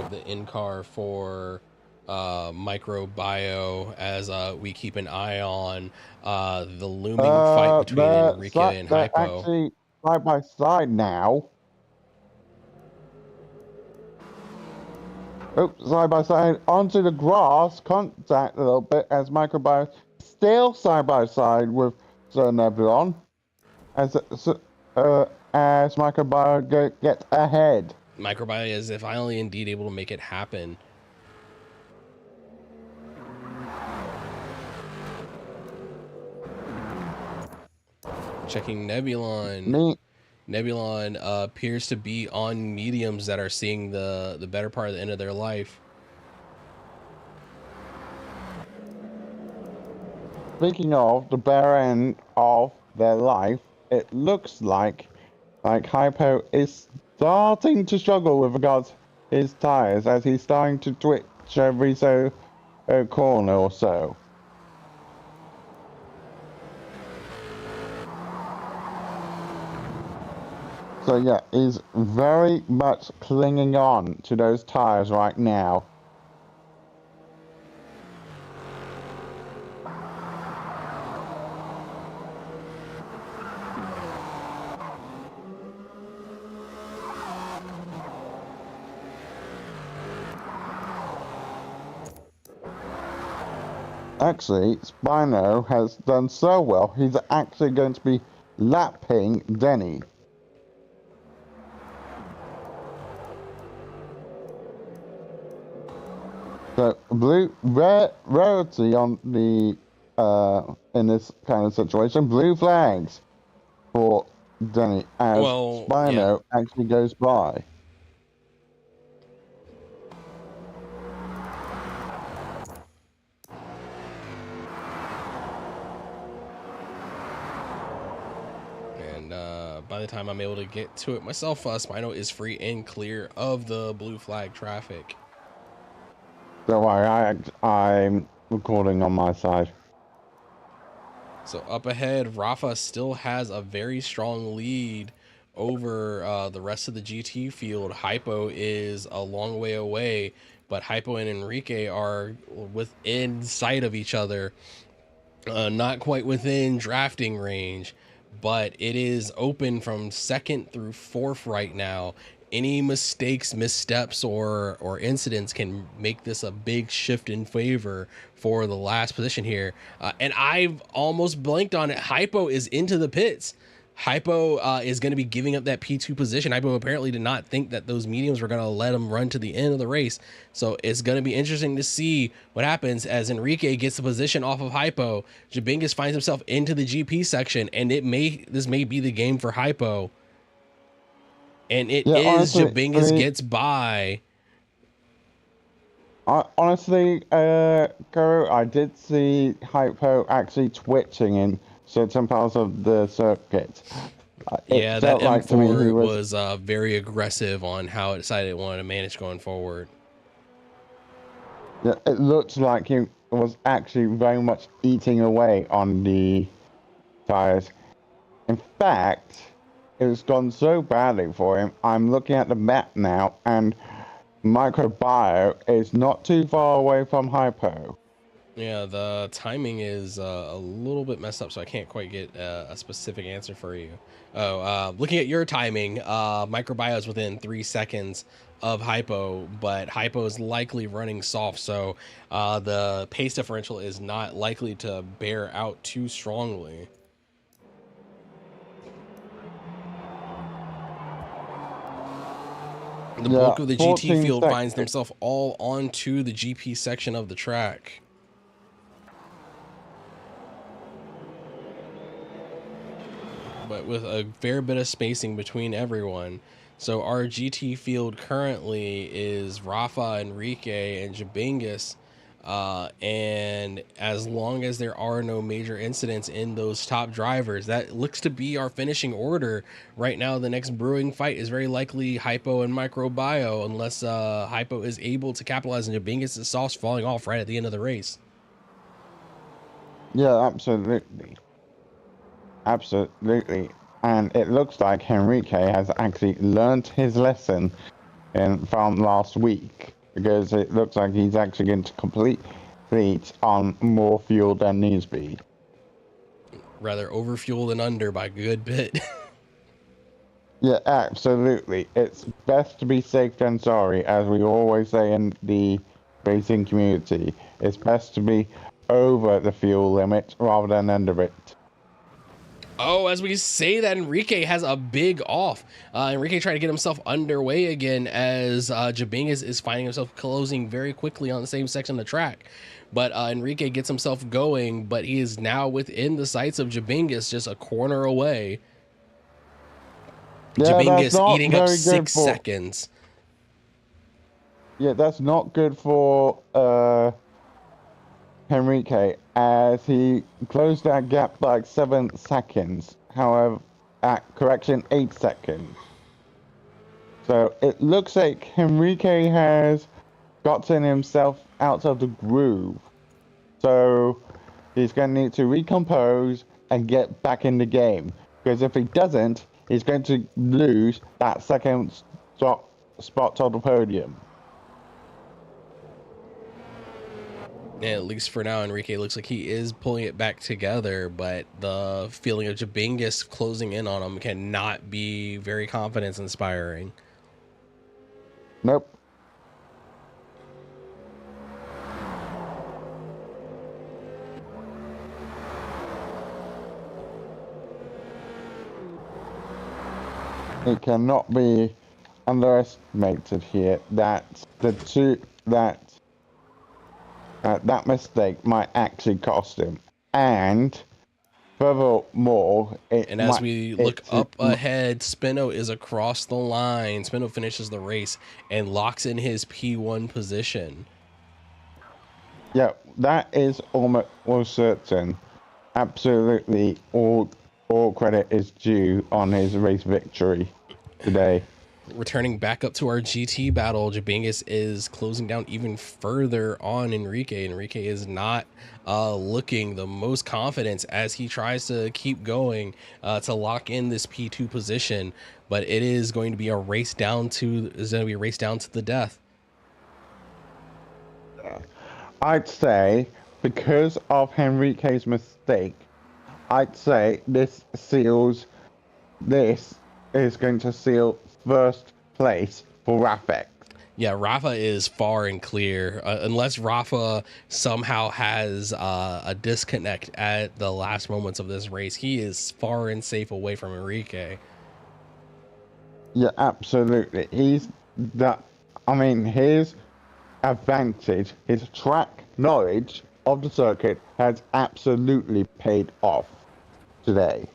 the in-car for Microbio as we keep an eye on the looming fight between Enrique and Hypo. They're actually side by side now. Oops, side by side onto the grass, contact a little bit as Microbio still side by side with Sir Nebulon as Microbio gets ahead. Microbio is finally indeed able to make it happen. Checking Nebulon. Nebulon appears to be on mediums that are seeing the better part of the end of their life. Speaking of the better end of their life, it looks like Hypo is starting to struggle with regards to his tires as he's starting to twitch every corner or so. So yeah, he's very much clinging on to those tires right now. Actually, Spino has done so well, he's actually going to be lapping Denny. So rarity on the in this kind of situation, blue flags for Denny as Well, yeah. Spino actually goes by. And by the time I'm able to get to it myself, Spino is free and clear of the blue flag traffic. Don't worry, I'm recording on my side. So up ahead, Rafa still has a very strong lead over the rest of the GT field. Hypo is a long way away, but Hypo and Enrique are within sight of each other. Not quite within drafting range, but it is open from second through fourth right now. Any mistakes, missteps, or incidents can make this a big shift in favor for the last position here. And I've almost blanked on it. Hypo is into the pits. Hypo is going to be giving up that P2 position. Hypo apparently did not think that those mediums were going to let him run to the end of the race. So it's going to be interesting to see what happens as Enrique gets the position off of Hypo. Jabingas finds himself into the GP section, and this may be the game for Hypo. And it is honestly, Jabingas gets by. Honestly, Guru, I did see Hypo actually twitching in certain parts of the circuit. Yeah, that M4 was very aggressive on how it decided it wanted to manage going forward. Yeah, it looked like he was actually very much eating away on the tires. In fact, it's gone so badly for him. I'm looking at the map now, and Microbio is not too far away from Hypo. Yeah, the timing is a little bit messed up, so I can't quite get a specific answer for you. Oh, looking at your timing, Microbio is within 3 seconds of Hypo, but Hypo is likely running soft, so the pace differential is not likely to bear out too strongly. The bulk of the GT field finds themselves all onto the GP section of the track. But with a fair bit of spacing between everyone. So our GT field currently is Rafa, Enrique, and Jabingas. And as long as there are no major incidents in those top drivers, that looks to be our finishing order right now. The next brewing fight is very likely Hypo and Microbio, unless Hypo is able to capitalize on Jabingas' sauce falling off right at the end of the race. Yeah, absolutely. Absolutely. And it looks like Enrique has actually learned his lesson from last week, because it looks like he's actually going to complete fleet on more fuel than needs be. Rather over fuel than under by a good bit. Yeah, absolutely. It's best to be safe than sorry, as we always say in the racing community. It's best to be over the fuel limit rather than under it. Oh, as we say that, Enrique has a big off. Enrique trying to get himself underway again as Jabingas is finding himself closing very quickly on the same section of the track. But Enrique gets himself going, but he is now within the sights of Jabingas, just a corner away. Yeah, Jabingas eating up 6 seconds. Yeah, that's not good for Enrique, as he closed that gap by like 7 seconds. However, correction, 8 seconds. So it looks like Enrique has gotten himself out of the groove. So he's going to need to recompose and get back in the game. Because if he doesn't, he's going to lose that second spot on the podium. Yeah, at least for now, Enrique looks like he is pulling it back together, but the feeling of Jabingas closing in on him cannot be very confidence-inspiring. Nope. It cannot be underestimated here that that mistake might actually cost him. And furthermore, And as we look up ahead, Spino is across the line. Spino finishes the race and locks in his P1 position. Yeah, that is almost certain. Absolutely, all credit is due on his race victory today. Returning back up to our GT battle, Jabingus is closing down even further on Enrique. Enrique is not looking the most confident as he tries to keep going to lock in this P2 position, but it is going to be a race down to the death. I'd say because of Henrique's mistake, I'd say this is going to seal first place for Rafik. Yeah, Rafa is far and clear. Unless Rafa somehow has a disconnect at the last moments of this race, he is far and safe away from Enrique. Yeah, absolutely. His advantage, his track knowledge of the circuit has absolutely paid off today.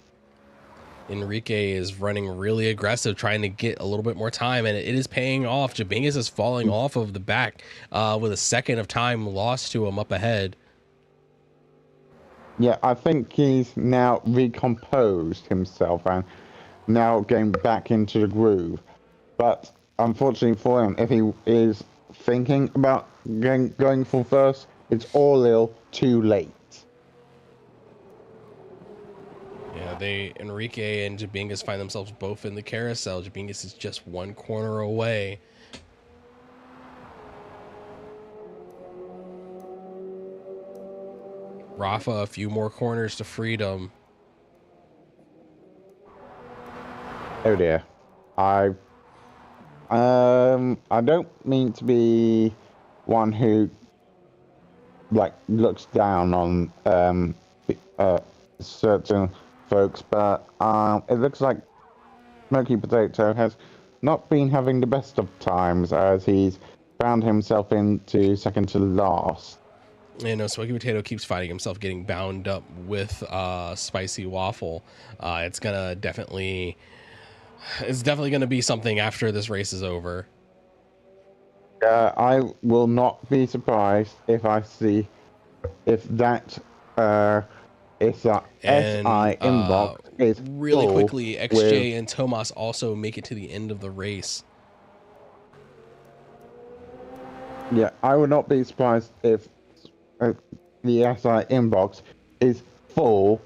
Enrique is running really aggressive, trying to get a little bit more time, and it is paying off. Jabingus is falling off of the back with a second of time lost to him up ahead. Yeah, I think he's now recomposed himself and now getting back into the groove. But unfortunately for him, if he is thinking about going for first, it's all too late. Yeah, Enrique and Jabingus find themselves both in the carousel. Jabingus is just one corner away. Rafa, a few more corners to freedom. Oh dear. I don't mean to be one who looks down on certain folks, but it looks like Smoky Potato has not been having the best of times as he's found himself into second to last. You know, Smoky Potato keeps finding himself getting bound up with Spicy Waffle. It's definitely gonna be something after this race is over. I will not be surprised if that SI inbox is really quickly. XJ and Tomas also make it to the end of the race. Yeah, I would not be surprised if the SI inbox is full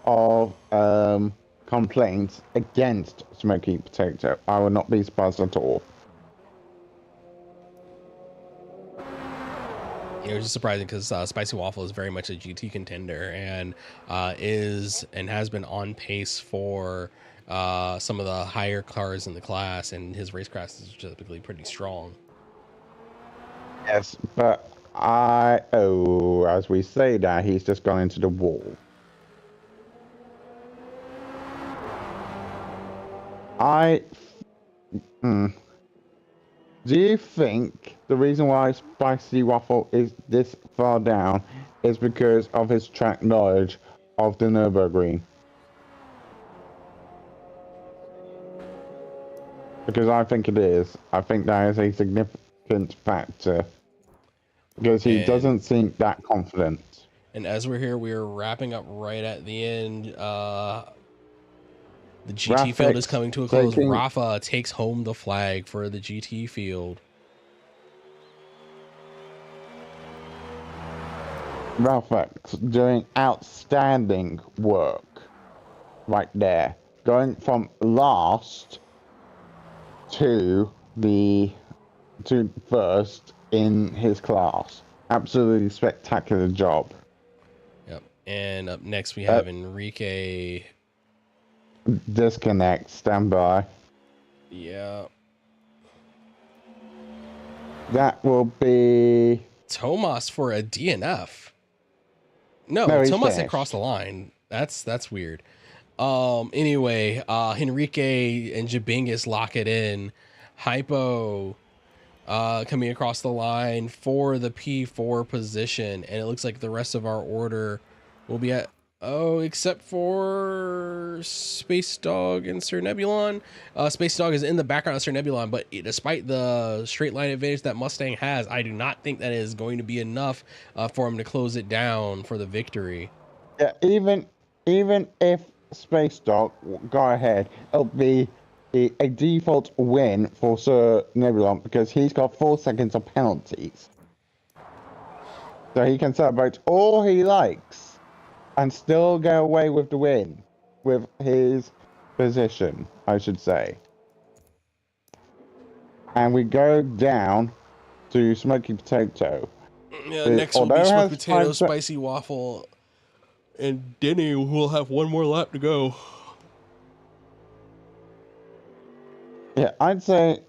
of complaints against Smoky Potato. I would not be surprised at all. It was just surprising because Spicy Waffle is very much a GT contender and has been on pace for some of the higher cars in the class, and his race class is typically pretty strong. Yes, but as we say that, he's just gone into the wall. Do you think the reason why Spicy Waffle is this far down is because of his track knowledge of the Nurburgring? Because I think it is. I think that is a significant factor. Because he doesn't seem that confident. And as we're here, we're wrapping up right at the end. The GT field is coming to a close. Rafa takes home the flag for the GT field. Rafa doing outstanding work right there. Going from last to first in his class. Absolutely spectacular job. Yep. And up next we have Enrique. Disconnect, standby. Yeah. That will be Tomas for a DNF. No, Tomas had crossed the line. That's weird. Anyway, Enrique and Jabingus lock it in. Hypo coming across the line for the P4 position, and it looks like the rest of our order will be at except for Space Dog and Sir Nebulon. Space Dog is in the background of Sir Nebulon, but despite the straight line advantage that Mustang has, I do not think that is going to be enough for him to close it down for the victory. Yeah, even if Space Dog go ahead, it'll be a default win for Sir Nebulon because he's got 4 seconds of penalties. So he can celebrate all he likes and still get away with the win with his position, I should say. And we go down to Smoky Potato. Yeah, next will be Smoked Potato, Spicy Waffle, and Denny, who will have one more lap to go. Yeah, I'd say,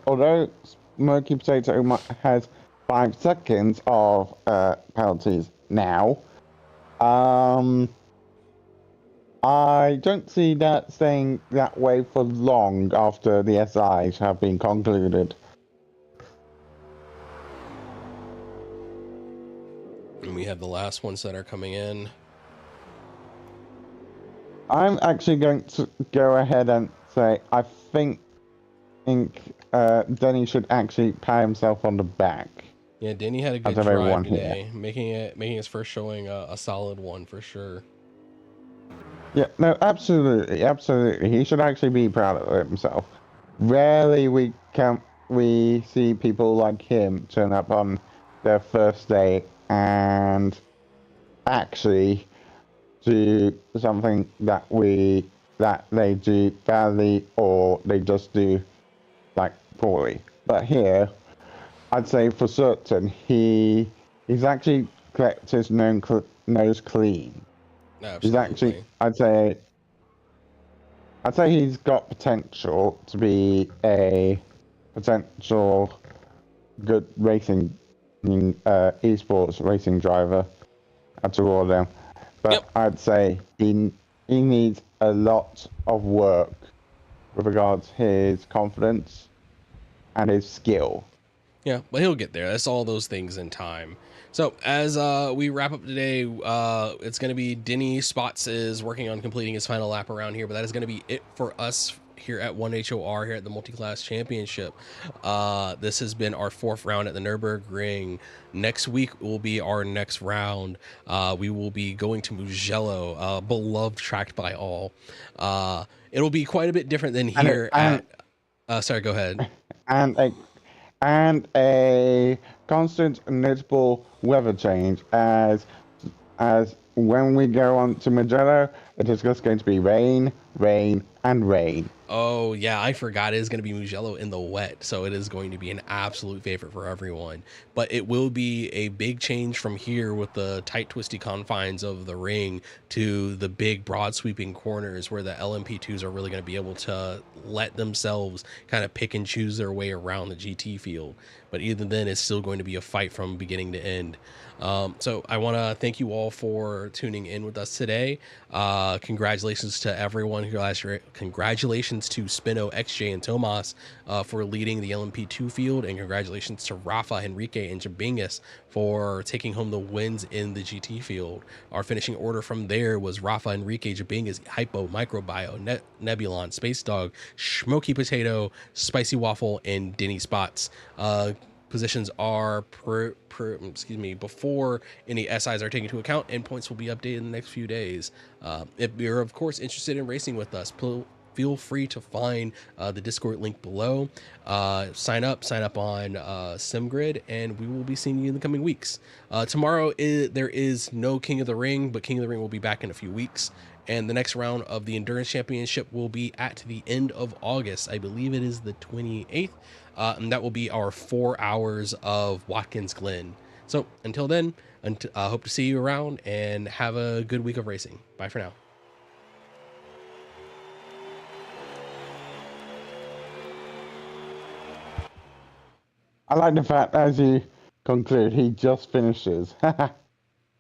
although Smoky Potato has 5 seconds of penalties now, I don't see that staying that way for long after the SIs have been concluded. And we have the last ones that are coming in. I'm actually going to go ahead and say I think Denny should actually pat himself on the back. Yeah, Denny had a good drive today, making his first showing a solid one for sure. Yeah, no, absolutely. He should actually be proud of himself. Rarely we see people like him turn up on their first day and actually do something that they do badly or they just do like poorly. But here, I'd say for certain he's actually kept his nose clean. Absolutely. He's actually, I'd say he's got potential to be a potential good racing, esports racing driver at Rotterdam. But yep. I'd say he needs a lot of work with regards to his confidence and his skill. Yeah, but he'll get there. That's all those things in time. So as we wrap up today, it's going to be Denny Spots is working on completing his final lap around here, but that is going to be it for us here at 1HOR here at the Multi-Class Championship. This has been our 4th round at the Nurburgring. Next week will be our next round. We will be going to Mugello, beloved track by all. It'll be quite a bit different than here sorry, go ahead. And a constant notable weather change as when we go on to Mugello, it is just going to be rain, rain, and rain. Oh, yeah, I forgot it is going to be Mugello in the wet, so it is going to be an absolute favorite for everyone. But it will be a big change from here with the tight, twisty confines of the ring to the big, broad, sweeping corners where the LMP2s are really going to be able to let themselves kind of pick and choose their way around the GT field. But even then, it's still going to be a fight from beginning to end. So I want to thank you all for tuning in with us today. Congratulations to everyone. Congratulations to Spino, XJ, and Tomas for leading the LMP2 field, and congratulations to Rafa, Henrique, and Jabingus for taking home the wins in the GT field. Our finishing order from there was Rafa, Henrique, Jabingus, Hypo, Microbio, Nebulon, Space Dog, Smoky Potato, Spicy Waffle, and Denny Spots. Positions are before any SIs are taken into account, and points will be updated in the next few days. If you're of course interested in racing with us, feel free to find the Discord link below. Sign up on SimGrid, and we will be seeing you in the coming weeks. Tomorrow there is no King of the Ring, but King of the Ring will be back in a few weeks. And the next round of the Endurance Championship will be at the end of August. I believe it is the 28th. And that will be our 4 hours of Watkins Glen. So until then, hope to see you around and have a good week of racing. Bye for now. I like the fact as you conclude, he just finishes.